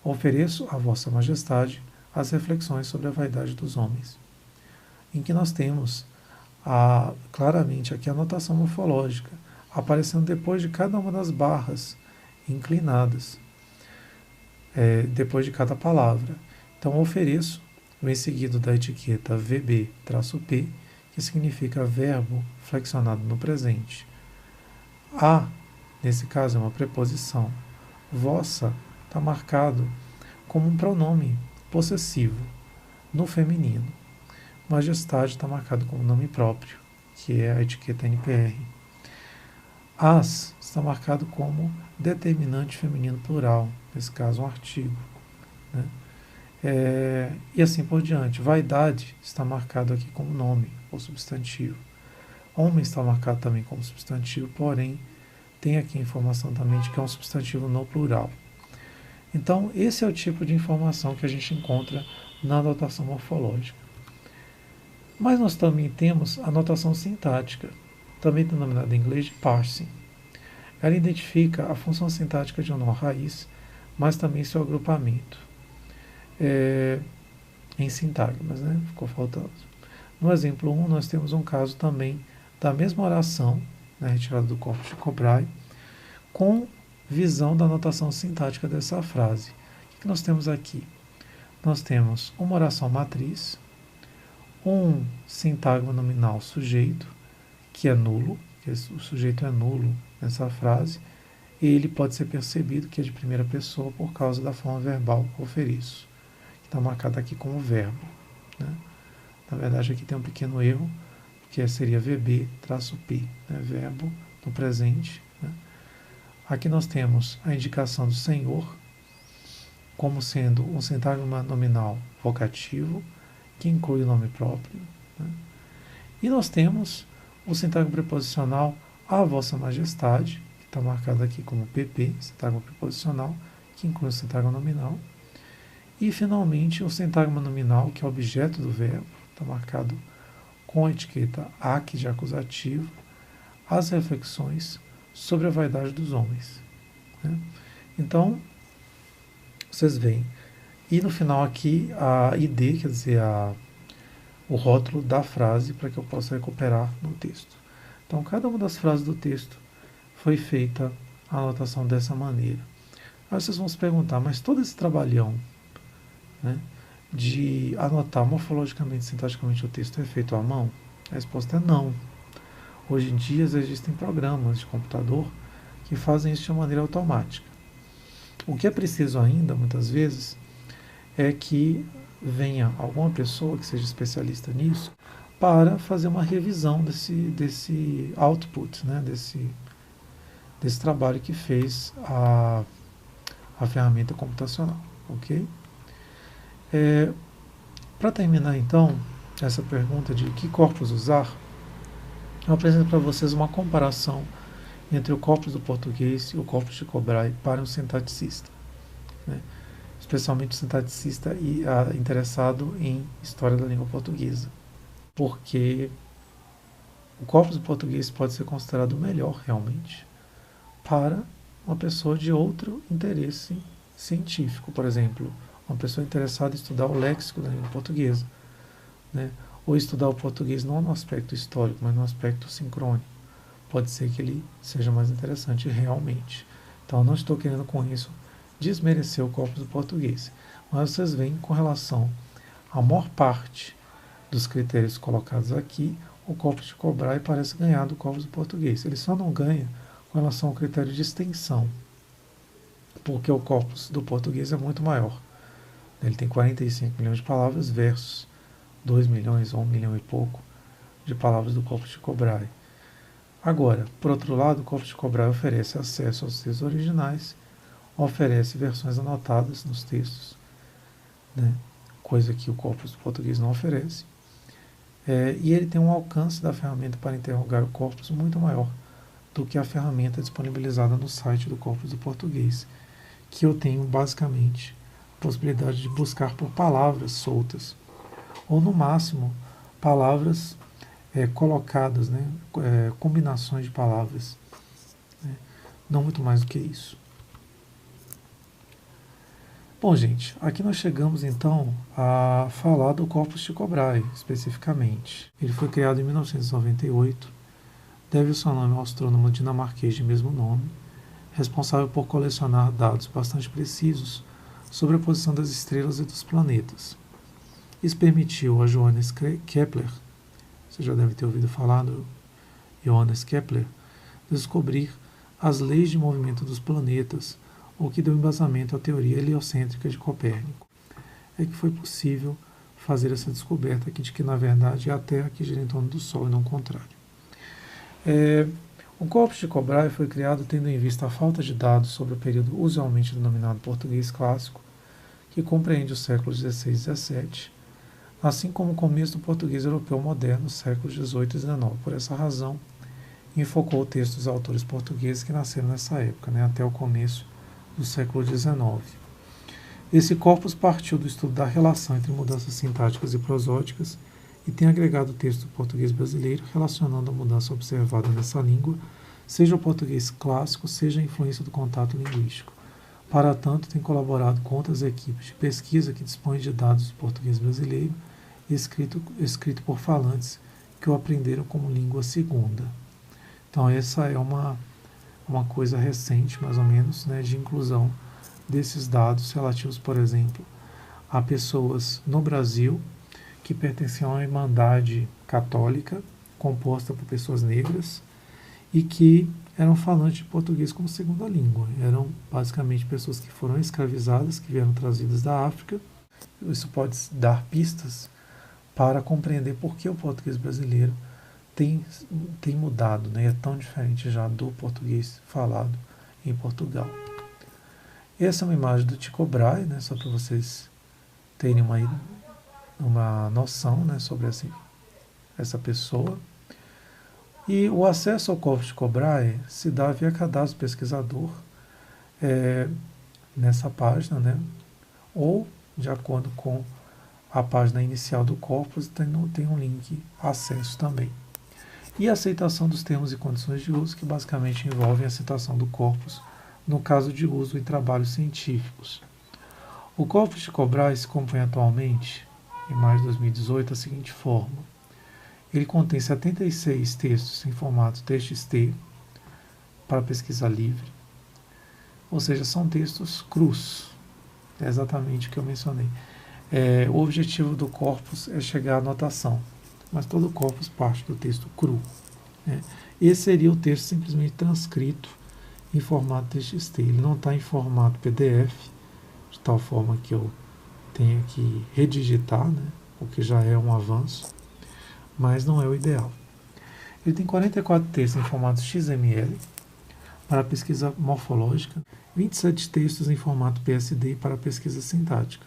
[SPEAKER 1] ofereço a Vossa Majestade as reflexões sobre a vaidade dos homens, em que nós temos claramente aqui a anotação morfológica, aparecendo depois de cada uma das barras inclinadas, depois de cada palavra. Então, ofereço, vem seguido da etiqueta VB-P, que significa verbo flexionado no presente. A, nesse caso, é uma preposição. Vossa está marcado como um pronome possessivo, no feminino. Majestade está marcado como nome próprio, que é a etiqueta NPR. As está marcado como determinante feminino plural, nesse caso um artigo, né? E assim por diante. Vaidade está marcado aqui como nome ou substantivo. Homem está marcado também como substantivo, porém tem aqui a informação também de que é um substantivo no plural. Então, esse é o tipo de informação que a gente encontra na anotação morfológica. Mas nós também temos a anotação sintática, também denominada em inglês de parsing. Ela identifica a função sintática de um nó raiz, mas também seu agrupamento em sintagmas, né? Ficou faltando. No exemplo 1, nós temos um caso também da mesma oração, né, retirada do corpus de Cobray, com visão da anotação sintática dessa frase. O que nós temos aqui? Nós temos uma oração matriz, um sintagma nominal sujeito, que é nulo, que o sujeito é nulo nessa frase, e ele pode ser percebido que é de primeira pessoa por causa da forma verbal ofereço, que está marcada aqui como verbo, né? Na verdade, aqui tem um pequeno erro, que seria VB-P, né? Verbo no presente, né? Aqui nós temos a indicação do senhor como sendo um sintagma nominal vocativo, que inclui o nome próprio, né? E nós temos o sintagma preposicional a Vossa Majestade, que está marcado aqui como PP, sintagma preposicional, que inclui o sintagma nominal. E, finalmente, o sintagma nominal, que é o objeto do verbo, está marcado com a etiqueta AC de acusativo, as reflexões sobre a vaidade dos homens, né? Então, vocês veem. E no final aqui, a ID, quer dizer, o rótulo da frase, para que eu possa recuperar no texto. Então, cada uma das frases do texto foi feita a anotação dessa maneira. Aí vocês vão se perguntar, mas todo esse trabalhão, né, de anotar morfologicamente, sintaticamente o texto é feito à mão? A resposta é não. Hoje em dia existem programas de computador que fazem isso de uma maneira automática. O que é preciso ainda, muitas vezes, é que venha alguma pessoa que seja especialista nisso para fazer uma revisão desse output, né, desse trabalho que fez a ferramenta computacional, ok? Para terminar, então, essa pergunta de que corpus usar, eu apresento para vocês uma comparação entre o corpus do português e o corpus de Cobrae para um sintaticista, né? Especialmente o sintaticista interessado em história da língua portuguesa, porque o corpus do português pode ser considerado o melhor, realmente, para uma pessoa de outro interesse científico, por exemplo, uma pessoa interessada em estudar o léxico da língua portuguesa, né? Ou estudar o português não no aspecto histórico, mas no aspecto sincrônico. Pode ser que ele seja mais interessante realmente. Então, eu não estou querendo com isso desmerecer o corpus do português, mas vocês veem com relação à maior parte dos critérios colocados aqui, o corpus de Cobrae parece ganhar do corpus do português. Ele só não ganha com relação ao critério de extensão, porque o corpus do português é muito maior. Ele tem 45 milhões de palavras versus 2 milhões ou 1 milhão e pouco de palavras do corpus de Cobrae. Agora, por outro lado, o corpus de Cobrae oferece acesso aos textos originais, oferece versões anotadas nos textos, né? Coisa que o corpus do português não oferece. E ele tem um alcance da ferramenta para interrogar o corpus muito maior do que a ferramenta disponibilizada no site do corpus do português, que eu tenho basicamente a possibilidade de buscar por palavras soltas, ou no máximo palavras colocadas, né? Combinações de palavras, né? Não muito mais do que isso. Bom, gente, aqui nós chegamos então a falar do corpus de Cobrae, especificamente. Ele foi criado em 1998, deve o seu nome ao astrônomo dinamarquês de mesmo nome, responsável por colecionar dados bastante precisos sobre a posição das estrelas e dos planetas. Isso permitiu a Johannes Kepler, você já deve ter ouvido falar do Johannes Kepler, descobrir as leis de movimento dos planetas, o que deu embasamento à teoria heliocêntrica de Copérnico. É que foi possível fazer essa descoberta aqui de que, na verdade, é a Terra que gira em torno do Sol e não o contrário. O corpus de Cobrae foi criado tendo em vista a falta de dados sobre o período usualmente denominado português clássico, que compreende os séculos XVI e XVII, assim como o começo do português europeu moderno, séculos XVIII e XIX. Por essa razão, enfocou o texto dos autores portugueses que nasceram nessa época, né, até o começo do século XIX. Esse corpus partiu do estudo da relação entre mudanças sintáticas e prosódicas e tem agregado o texto do português brasileiro relacionando a mudança observada nessa língua, seja o português clássico, seja a influência do contato linguístico. Para tanto, tem colaborado com outras equipes de pesquisa que dispõem de dados do português brasileiro escrito por falantes que o aprenderam como língua segunda. Então, essa é uma coisa recente, mais ou menos, né, de inclusão desses dados relativos, por exemplo, a pessoas no Brasil que pertenciam a uma irmandade católica composta por pessoas negras e que eram falantes de português como segunda língua. Eram basicamente pessoas que foram escravizadas, que vieram trazidas da África. Isso pode dar pistas para compreender por que o português brasileiro tem mudado, né? É tão diferente já do português falado em Portugal. Essa é uma imagem do Tycho Brahe, né? Só para vocês terem uma noção, né, sobre essa pessoa. E o acesso ao corpus de Tycho Brahe se dá via cadastro pesquisador nessa página, né? Ou de acordo com a página inicial do corpus, tem um link acesso também. E a aceitação dos termos e condições de uso, que basicamente envolvem a aceitação do corpus no caso de uso em trabalhos científicos. O corpus de Tycho Brahe se compõe atualmente, em maio de 2018, da seguinte forma. Ele contém 76 textos em formato TXT para pesquisa livre, ou seja, são textos crus, é exatamente o que eu mencionei. O objetivo do corpus é chegar à anotação, mas todo o corpus parte do texto cru, né? Esse seria o texto simplesmente transcrito em formato TXT, ele não está em formato PDF, de tal forma que eu tenha que redigitar, né? O que já é um avanço, mas não é o ideal. Ele tem 44 textos em formato XML para pesquisa morfológica, 27 textos em formato PSD para pesquisa sintática.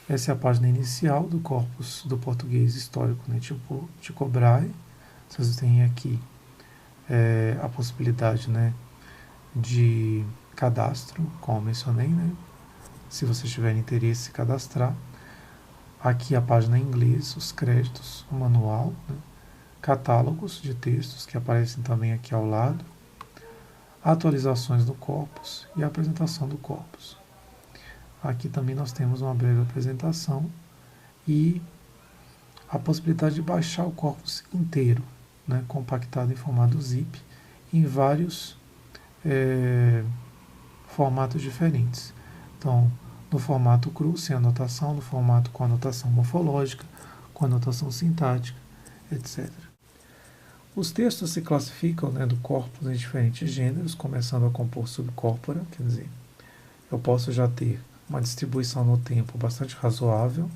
[SPEAKER 1] Essa é a página inicial do corpus do português histórico, né, tipo Tycho Brahe. Vocês têm aqui a possibilidade, né, de cadastro, como mencionei, né, se vocês tiverem interesse em se cadastrar. Aqui a página em inglês, os créditos, o manual, né, catálogos de textos que aparecem também aqui ao lado, atualizações do corpus e a apresentação do corpus. Aqui também nós temos uma breve apresentação e a possibilidade de baixar o corpus inteiro, né, compactado em formato zip, em vários formatos diferentes. Então, no formato cru, sem anotação, no formato com anotação morfológica, com anotação sintática, etc. Os textos se classificam, né, do corpus em diferentes gêneros, começando a compor subcorpora, quer dizer, eu posso já ter uma distribuição no tempo bastante razoável,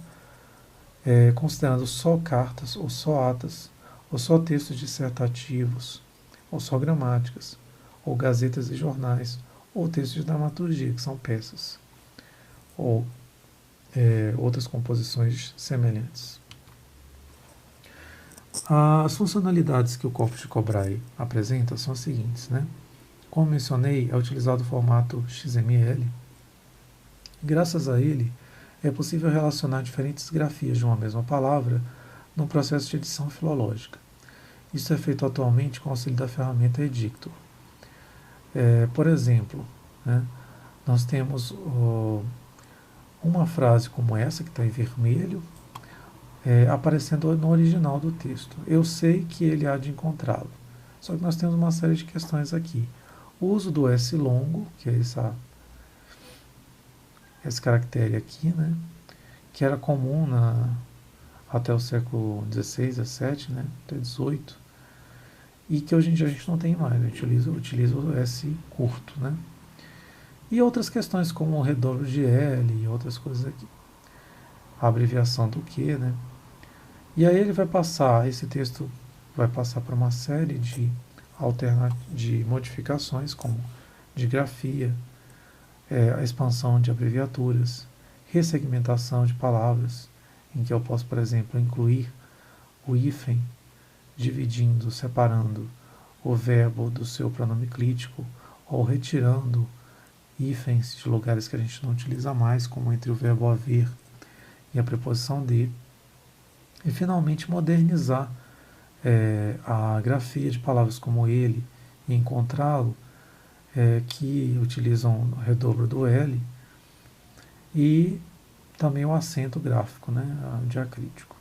[SPEAKER 1] considerando só cartas, ou só atas, ou só textos dissertativos, ou só gramáticas, ou gazetas e jornais, ou textos de dramaturgia, que são peças, ou outras composições semelhantes. As funcionalidades que o corpus de Tycho Brahe apresenta são as seguintes, né? Como mencionei, é utilizado o formato XML. Graças a ele, é possível relacionar diferentes grafias de uma mesma palavra no processo de edição filológica. Isso é feito atualmente com o auxílio da ferramenta Edictor. Por exemplo, né, nós temos uma frase como essa, que está em vermelho, aparecendo no original do texto. Eu sei que ele há de encontrá-lo. Só que nós temos uma série de questões aqui. O uso do S longo, que é esse caractere aqui, né, que era comum até o século XVI, XVII, né, até XVIII, e que hoje em dia a gente não tem mais, a gente utiliza o S curto, né? E outras questões como o redobro de L e outras coisas aqui. A abreviação do Q, né? E aí esse texto vai passar por uma série de modificações, como de grafia, a expansão de abreviaturas, ressegmentação de palavras, em que eu posso, por exemplo, incluir o hífen, dividindo, separando o verbo do seu pronome clítico, ou retirando hífens de lugares que a gente não utiliza mais, como entre o verbo haver e a preposição de. E, finalmente, modernizar a grafia de palavras como ele e encontrá-lo, que utilizam o redobro do L, e também o acento gráfico, né, diacrítico.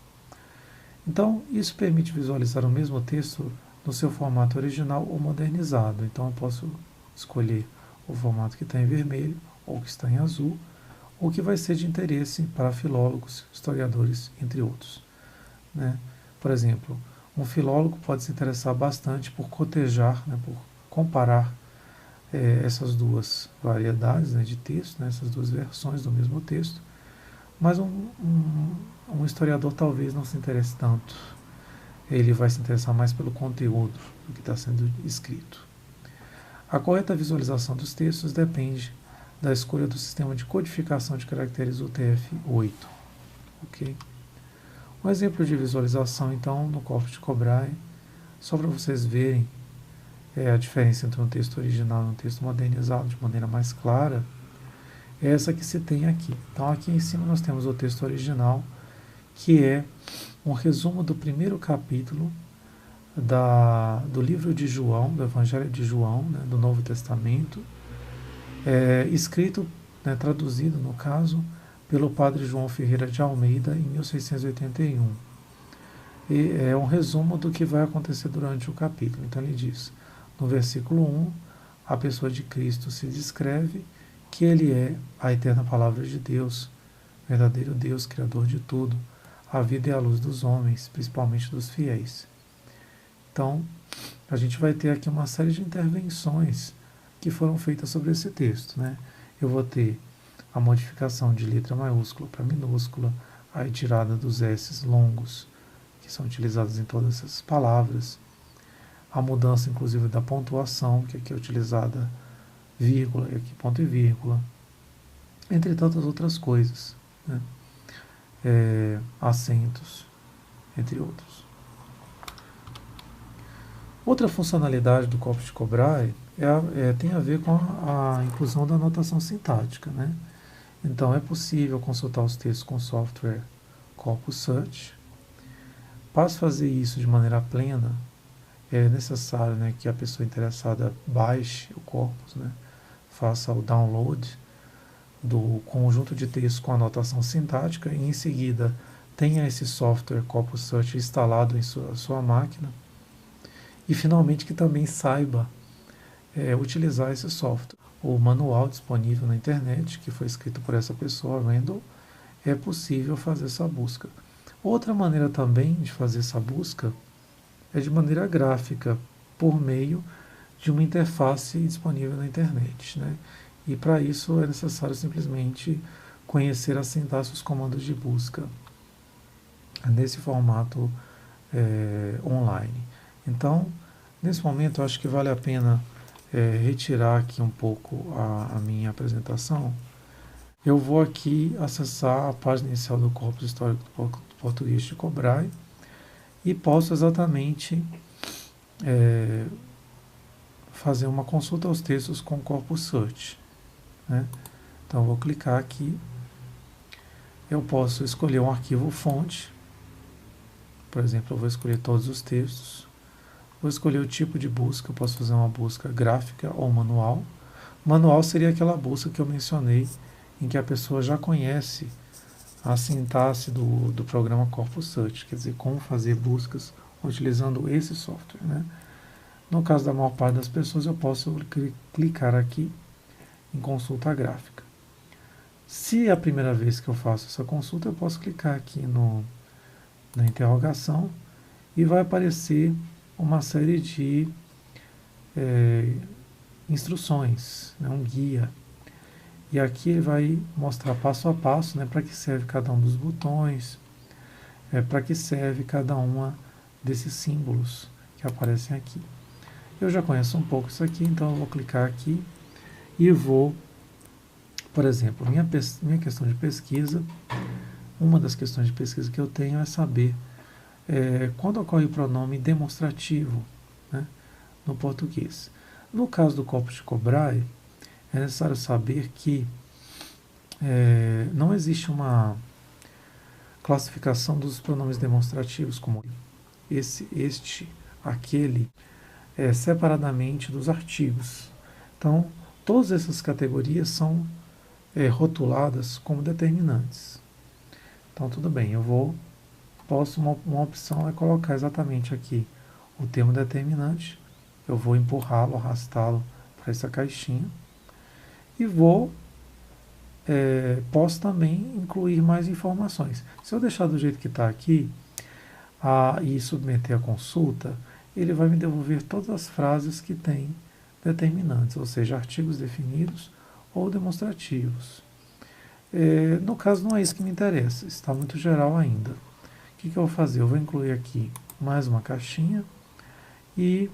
[SPEAKER 1] Então, isso permite visualizar o mesmo texto no seu formato original ou modernizado. Então, eu posso escolher o formato que está em vermelho ou que está em azul, ou que vai ser de interesse para filólogos, historiadores, entre outros, né? Por exemplo, um filólogo pode se interessar bastante por cotejar, né, por comparar essas duas variedades, né, de texto, né, essas duas versões do mesmo texto, mas um historiador talvez não se interesse tanto. Ele vai se interessar mais pelo conteúdo do que está sendo escrito. A correta visualização dos textos depende da escolha do sistema de codificação de caracteres UTF-8. Okay? Um exemplo de visualização, então, no corpus de Tycho Brahe, só para vocês verem a diferença entre um texto original e um texto modernizado de maneira mais clara, é essa que se tem aqui. Então, aqui em cima nós temos o texto original, que é um resumo do primeiro capítulo do livro de João, do Evangelho de João, né, do Novo Testamento, escrito, né, traduzido, no caso, pelo padre João Ferreira de Almeida, em 1681. E é um resumo do que vai acontecer durante o capítulo. Então ele diz, no versículo 1, a pessoa de Cristo se descreve que ele é a eterna palavra de Deus, verdadeiro Deus, criador de tudo, a vida e a luz dos homens, principalmente dos fiéis. Então, a gente vai ter aqui uma série de intervenções que foram feitas sobre esse texto, né? Eu vou ter a modificação de letra maiúscula para minúscula, a retirada dos S longos, que que são utilizadas em todas essas palavras, a mudança inclusive da pontuação, que aqui é utilizada vírgula e aqui ponto e vírgula, entre tantas outras coisas, né? Acentos, entre outros. Outra funcionalidade do corpus de Cobrae tem a ver com a inclusão da notação sintática, né? Então, é possível consultar os textos com o software Corpus Search. Para fazer isso de maneira plena, é necessário, né, que a pessoa interessada baixe o corpus, né, faça o download do conjunto de textos com anotação sintática e, em seguida, tenha esse software Corpus Search instalado em sua máquina e, finalmente, que também saiba utilizar esse software. O manual disponível na internet, que foi escrito por essa pessoa, Randall, é possível fazer essa busca. Outra maneira também de fazer essa busca é de maneira gráfica, por meio de uma interface disponível na internet, né? E para isso é necessário simplesmente conhecer a sintaxe dos comandos de busca nesse formato online. Então, nesse momento, eu acho que vale a pena retirar aqui um pouco a minha apresentação. Eu vou aqui acessar a página inicial do Corpus Histórico do Português de Cobrae e posso exatamente fazer uma consulta aos textos com o Corpus Search, né? Então, eu vou clicar aqui. Eu posso escolher um arquivo fonte. Por exemplo, eu vou escolher todos os textos. Vou escolher o tipo de busca. Eu posso fazer uma busca gráfica ou manual. Manual seria aquela busca que eu mencionei, em que a pessoa já conhece a sintaxe do programa Corpus Search, quer dizer, como fazer buscas utilizando esse software, né? No caso da maior parte das pessoas, eu posso clicar aqui em consulta gráfica. Se é a primeira vez que eu faço essa consulta, eu posso clicar aqui na interrogação e vai aparecer uma série de instruções, né, um guia. E aqui ele vai mostrar passo a passo, né, para que serve cada um dos botões, para que serve cada uma desses símbolos que aparecem aqui. Eu já conheço um pouco isso aqui, então eu vou clicar aqui e vou, por exemplo, minha questão de pesquisa, uma das questões de pesquisa que eu tenho é saber quando ocorre o pronome demonstrativo, né, no português. No caso do corpus de Cobrae, é necessário saber que não existe uma classificação dos pronomes demonstrativos como este, aquele, separadamente dos artigos. Então, todas essas categorias são rotuladas como determinantes. Então, tudo bem, uma opção é colocar exatamente aqui o termo determinante, eu vou empurrá-lo, arrastá-lo para essa caixinha, e posso também incluir mais informações. Se eu deixar do jeito que está aqui e submeter a consulta, ele vai me devolver todas as frases que têm determinantes, ou seja, artigos definidos ou demonstrativos. No caso, não é isso que me interessa, está muito geral ainda. O que eu vou fazer? Eu vou incluir aqui mais uma caixinha e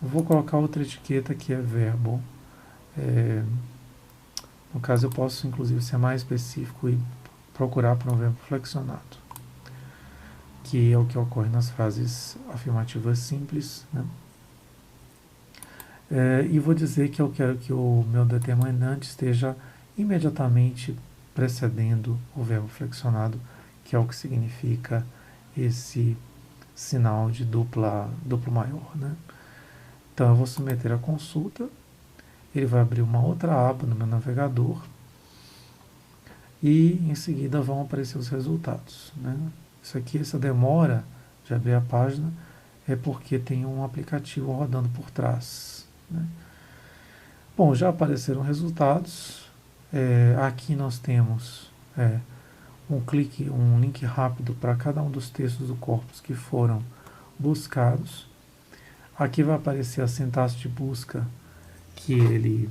[SPEAKER 1] vou colocar outra etiqueta que é verbo. No caso, eu posso, inclusive, ser mais específico e procurar por um verbo flexionado, que é o que ocorre nas frases afirmativas simples, né? E vou dizer que eu quero que o meu determinante esteja imediatamente precedendo o verbo flexionado, que é o que significa esse sinal de duplo maior, né? Então, eu vou submeter a consulta. Ele vai abrir uma outra aba no meu navegador e em seguida vão aparecer os resultados, né? Essa demora de abrir a página é porque tem um aplicativo rodando por trás, né? Bom, já apareceram resultados. Aqui nós temos um link rápido para cada um dos textos do corpus que foram buscados. Aqui vai aparecer a sintaxe de busca que ele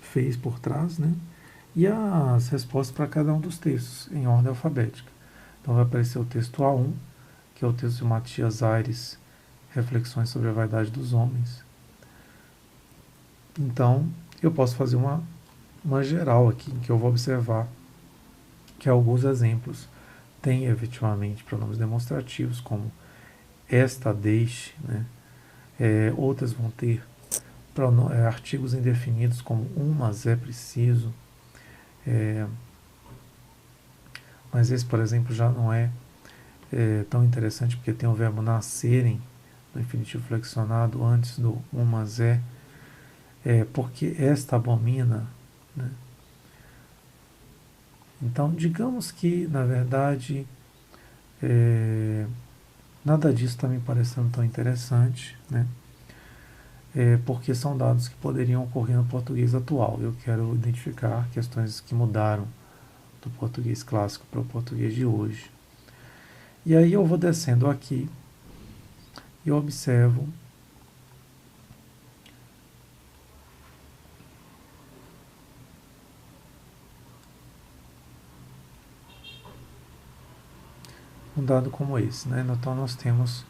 [SPEAKER 1] fez por trás, né? E as respostas para cada um dos textos, em ordem alfabética. Então vai aparecer o texto A1, que é o texto de Matias Aires, Reflexões sobre a Vaidade dos Homens. Então, eu posso fazer uma geral aqui, em que eu vou observar que alguns exemplos têm efetivamente pronomes demonstrativos, como esta, deixe, né? Outras vão ter artigos indefinidos, como mas é preciso. Mas esse, por exemplo, já não é tão interessante, porque tem o verbo nascerem, no infinitivo flexionado, antes do mas porque esta abomina, né? Então, digamos que, na verdade, nada disso está me parecendo tão interessante, né? Porque são dados que poderiam ocorrer no português atual. Eu quero identificar questões que mudaram do português clássico para o português de hoje. E aí eu vou descendo aqui e observo um dado como esse, né? Então nós temos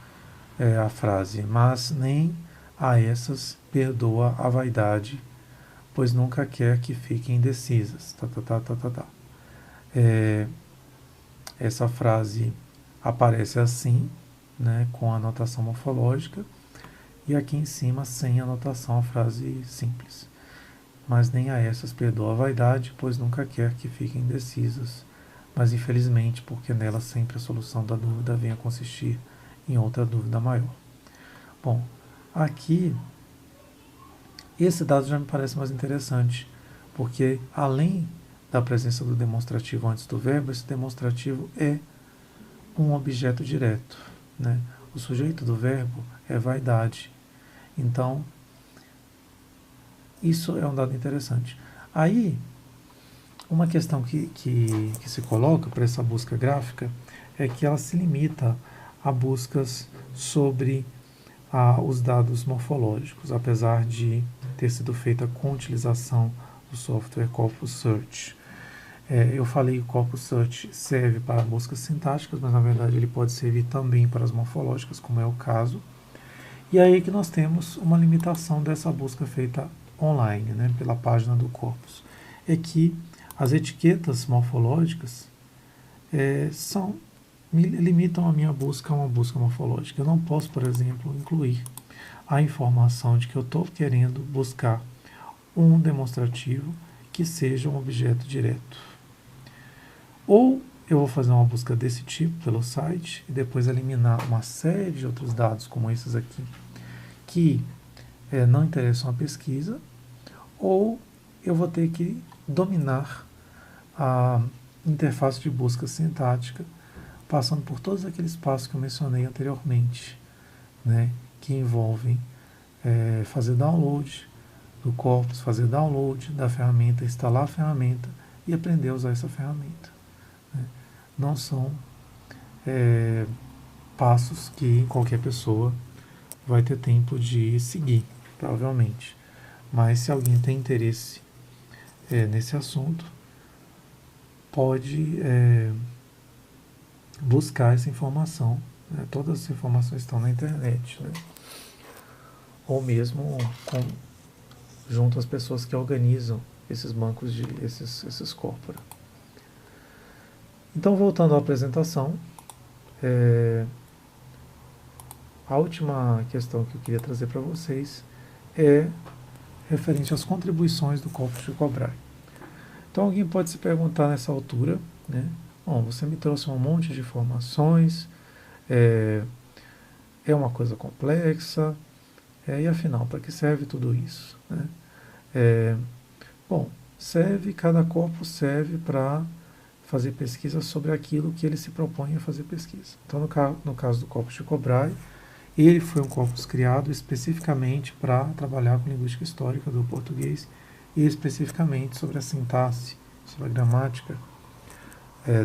[SPEAKER 1] a frase, mas nem a essas perdoa a vaidade, pois nunca quer que fiquem indecisas. Essa frase aparece assim, né, com a anotação morfológica, e aqui em cima sem anotação a frase simples. Mas nem a essas perdoa a vaidade, pois nunca quer que fiquem indecisas, mas infelizmente, porque nela sempre a solução da dúvida vem a consistir em outra dúvida maior. Bom, aqui esse dado já me parece mais interessante, porque além da presença do demonstrativo antes do verbo, esse demonstrativo é um objeto direto, né? O sujeito do verbo é vaidade. Então, isso é um dado interessante. Aí, uma questão que se coloca para essa busca gráfica é que ela se limita a buscas sobre os dados morfológicos, apesar de ter sido feita com utilização do software Corpus Search. Eu falei que o Corpus Search serve para buscas sintáticas, mas na verdade ele pode servir também para as morfológicas, como é o caso. E aí que nós temos uma limitação dessa busca feita online, né, pela página do Corpus. É que as etiquetas morfológicas limitam a minha busca a uma busca morfológica. Eu não posso, por exemplo, incluir a informação de que eu estou querendo buscar um demonstrativo que seja um objeto direto. Ou eu vou fazer uma busca desse tipo pelo site e depois eliminar uma série de outros dados, como esses aqui, que não interessam a pesquisa, ou eu vou ter que dominar a interface de busca sintática, passando por todos aqueles passos que eu mencionei anteriormente, né, que envolvem fazer download do corpus, fazer download da ferramenta, instalar a ferramenta e aprender a usar essa ferramenta. Né. Não são passos que qualquer pessoa vai ter tempo de seguir, provavelmente. Mas se alguém tem interesse nesse assunto, pode buscar essa informação. Né? Todas as informações estão na internet. Né? Ou mesmo junto às pessoas que organizam esses bancos, esses corpora. Então, voltando à apresentação, a última questão que eu queria trazer para vocês é referente às contribuições do Corpus Tycho Brahe. Então, alguém pode se perguntar nessa altura, né? Bom, você me trouxe um monte de informações, é uma coisa complexa, e afinal, para que serve tudo isso? Né? Bom, cada corpo serve para fazer pesquisa sobre aquilo que ele se propõe a fazer pesquisa. Então, no caso do Corpus Tycho Brahe, ele foi um corpus criado especificamente para trabalhar com linguística histórica do português e especificamente sobre a sintaxe, sobre a gramática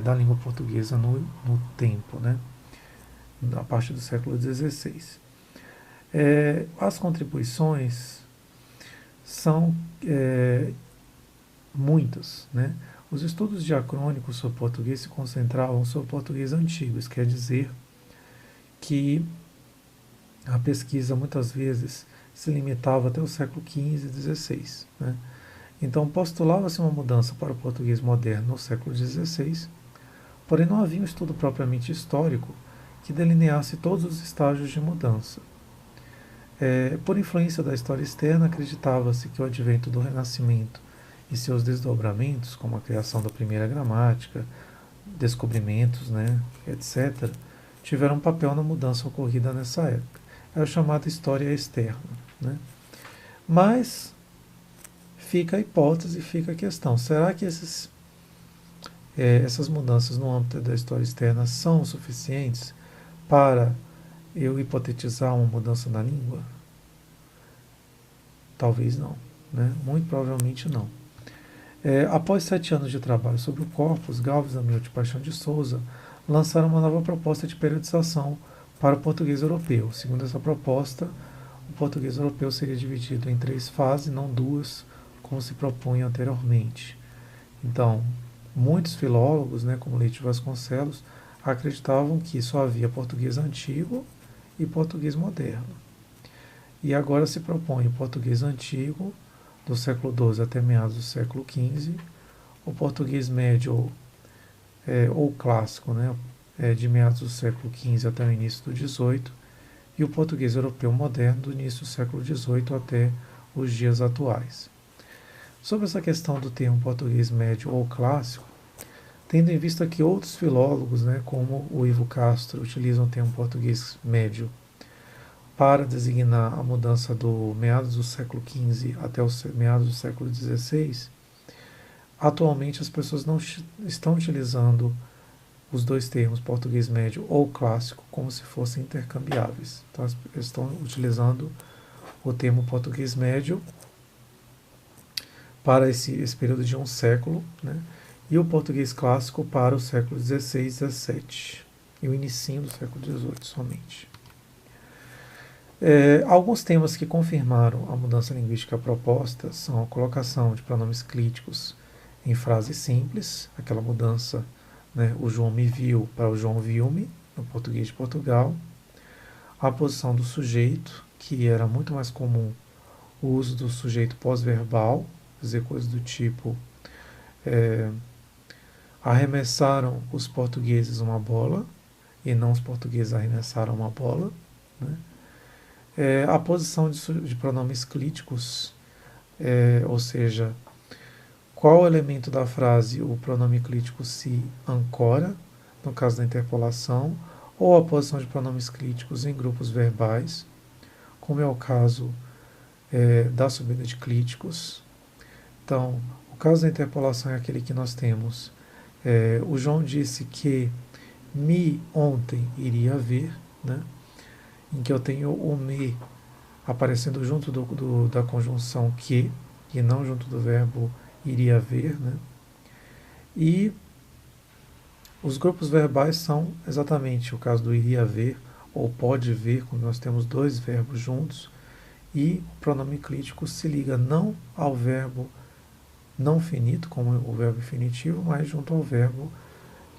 [SPEAKER 1] da língua portuguesa no tempo, né? A partir do século XVI. As contribuições são muitas, né? Os estudos diacrônicos sobre português se concentravam sobre o português antigo, isso quer dizer que a pesquisa muitas vezes se limitava até o século XV e XVI. Né? Então postulava-se uma mudança para o português moderno no século XVI, porém não havia um estudo propriamente histórico que delineasse todos os estágios de mudança. Por influência da história externa, acreditava-se que o advento do Renascimento e seus desdobramentos, como a criação da primeira gramática, descobrimentos, né, etc., tiveram um papel na mudança ocorrida nessa época. É a chamada história externa. Né? Mas fica a hipótese, fica a questão: será que essas mudanças no âmbito da história externa são suficientes para eu hipotetizar uma mudança na língua? Talvez não. Né? Muito provavelmente não. Após 7 anos de trabalho sobre o corpus, Galvez, Amilde e Paixão de Souza lançaram uma nova proposta de periodização para o português europeu. Segundo essa proposta, o português europeu seria dividido em 3 fases, não 2, como se propunha anteriormente. Então, muitos filólogos, né, como Leite Vasconcelos, acreditavam que só havia português antigo e português moderno. E agora se propõe o português antigo, do século XII até meados do século XV, o português médio ou clássico, né, de meados do século XV até o início do XVIII, e o português europeu moderno do início do século XVIII até os dias atuais. Sobre essa questão do termo português médio ou clássico, tendo em vista que outros filólogos, né, como o Ivo Castro, utilizam o termo português médio para designar a mudança do meados do século XV até os meados do século XVI, atualmente as pessoas não estão utilizando os dois termos, português médio ou clássico, como se fossem intercambiáveis. Então, eles estão utilizando o termo português médio para esse período de um século, né? E o português clássico para o século XVI e XVII, e o início do século XVIII somente. Alguns temas que confirmaram a mudança linguística proposta são a colocação de pronomes críticos em frases simples, aquela mudança, né, o João me viu para o João viu-me, no português de Portugal, a posição do sujeito, que era muito mais comum o uso do sujeito pós-verbal, dizer coisas do tipo arremessaram os portugueses uma bola, e não os portugueses arremessaram uma bola. Né? A posição de pronomes críticos, ou seja, qual elemento da frase o pronome crítico se ancora, no caso da interpolação, ou a posição de pronomes críticos em grupos verbais, como é o caso da subida de críticos. Então, o caso da interpolação é aquele que nós temos. O João disse que me ontem iria ver, né? Em que eu tenho o me aparecendo junto da conjunção que, e não junto do verbo iria ver. Né? E os grupos verbais são exatamente o caso do iria ver ou pode ver, quando nós temos dois verbos juntos, e o pronome crítico se liga não ao verbo não finito, como o verbo infinitivo, mas junto ao verbo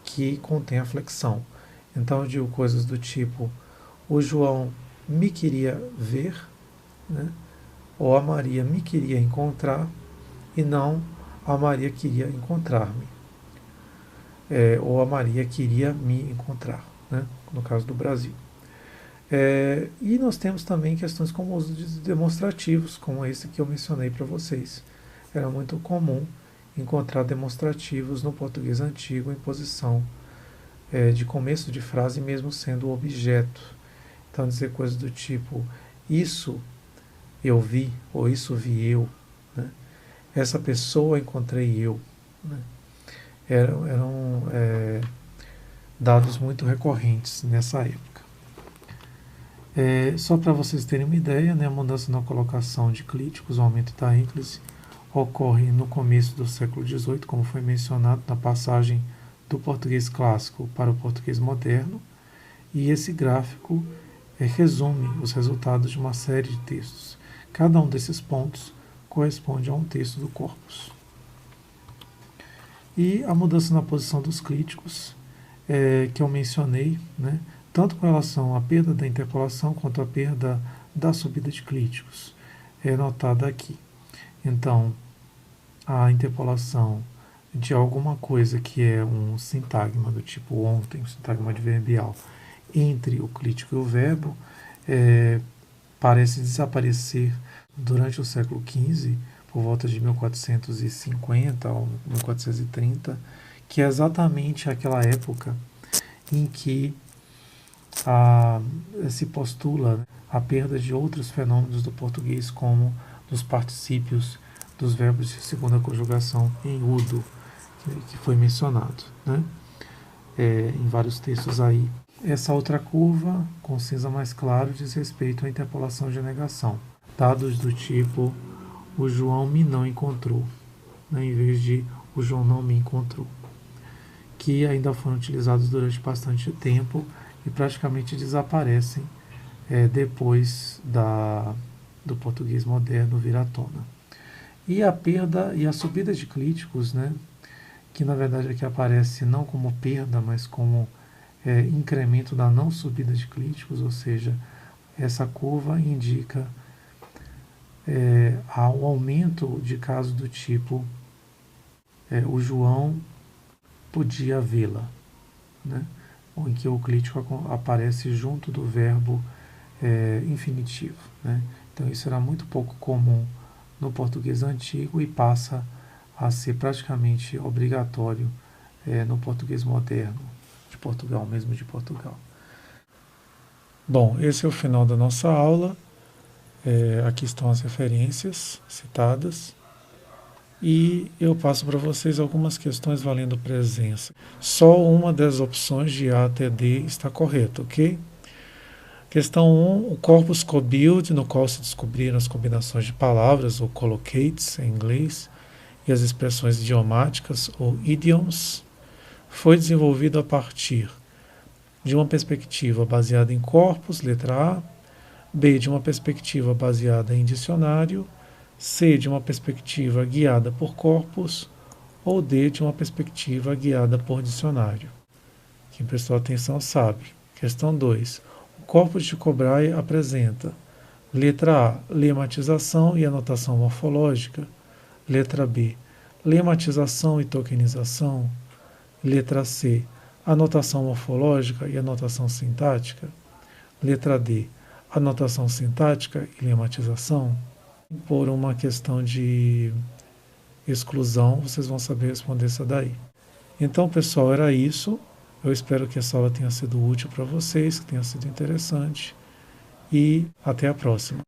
[SPEAKER 1] que contém a flexão. Então eu digo coisas do tipo: o João me queria ver, né? Ou a Maria me queria encontrar, e não a Maria queria encontrar-me. Ou a Maria queria me encontrar, né? No caso do Brasil. E nós temos também questões como o uso de demonstrativos, como esse que eu mencionei para vocês. Era muito comum encontrar demonstrativos no português antigo em posição de começo de frase, mesmo sendo o objeto. Então, dizer coisas do tipo: isso eu vi, ou isso vi eu. Né? Essa pessoa encontrei eu. Né? Eram dados muito recorrentes nessa época. Só para vocês terem uma ideia, né, a mudança na colocação de críticos, o aumento da ênclise, ocorre no começo do século XVIII, como foi mencionado na passagem do português clássico para o português moderno, e esse gráfico resume os resultados de uma série de textos. Cada um desses pontos corresponde a um texto do corpus. E a mudança na posição dos críticos, que eu mencionei, né, tanto com relação à perda da interpolação quanto à perda da subida de críticos, é notada aqui. Então, a interpolação de alguma coisa que é um sintagma do tipo ontem, um sintagma adverbial, entre o crítico e o verbo, parece desaparecer durante o século XV, por volta de 1450 ou 1430, que é exatamente aquela época em que se postula a perda de outros fenômenos do português, como dos particípios dos verbos de segunda conjugação em udo, que foi mencionado, né? Em vários textos aí. Essa outra curva, com cinza mais claro, diz respeito à interpolação de negação. Dados do tipo o João me não encontrou, né, em vez de o João não me encontrou, que ainda foram utilizados durante bastante tempo e praticamente desaparecem depois do português moderno vir à tona. E a perda e a subida de críticos, né, que na verdade aqui aparece não como perda, mas como incremento da não subida de críticos, ou seja, essa curva indica o aumento de casos do tipo o João podia vê-la, né? Ou em que o crítico aparece junto do verbo infinitivo, né? Então isso era muito pouco comum no português antigo e passa a ser praticamente obrigatório no português moderno, de Portugal, mesmo de Portugal. Bom, esse é o final da nossa aula. Aqui estão as referências citadas. E eu passo para vocês algumas questões valendo presença. Só uma das opções de A até D está correta, ok? Questão 1, o corpus co-build, no qual se descobriram as combinações de palavras, ou collocates em inglês, e as expressões idiomáticas, ou idioms, foi desenvolvido a partir de uma perspectiva baseada em corpus, letra A, B, de uma perspectiva baseada em dicionário, C, de uma perspectiva guiada por corpus, ou D, de uma perspectiva guiada por dicionário. Quem prestou atenção sabe. Questão 2. O corpus de Cobrae apresenta: letra A, lematização e anotação morfológica. Letra B, lematização e tokenização. Letra C, anotação morfológica e anotação sintática. Letra D, anotação sintática e lematização. Por uma questão de exclusão, vocês vão saber responder essa daí. Então, pessoal, era isso. Eu espero que essa aula tenha sido útil para vocês, que tenha sido interessante. E até a próxima.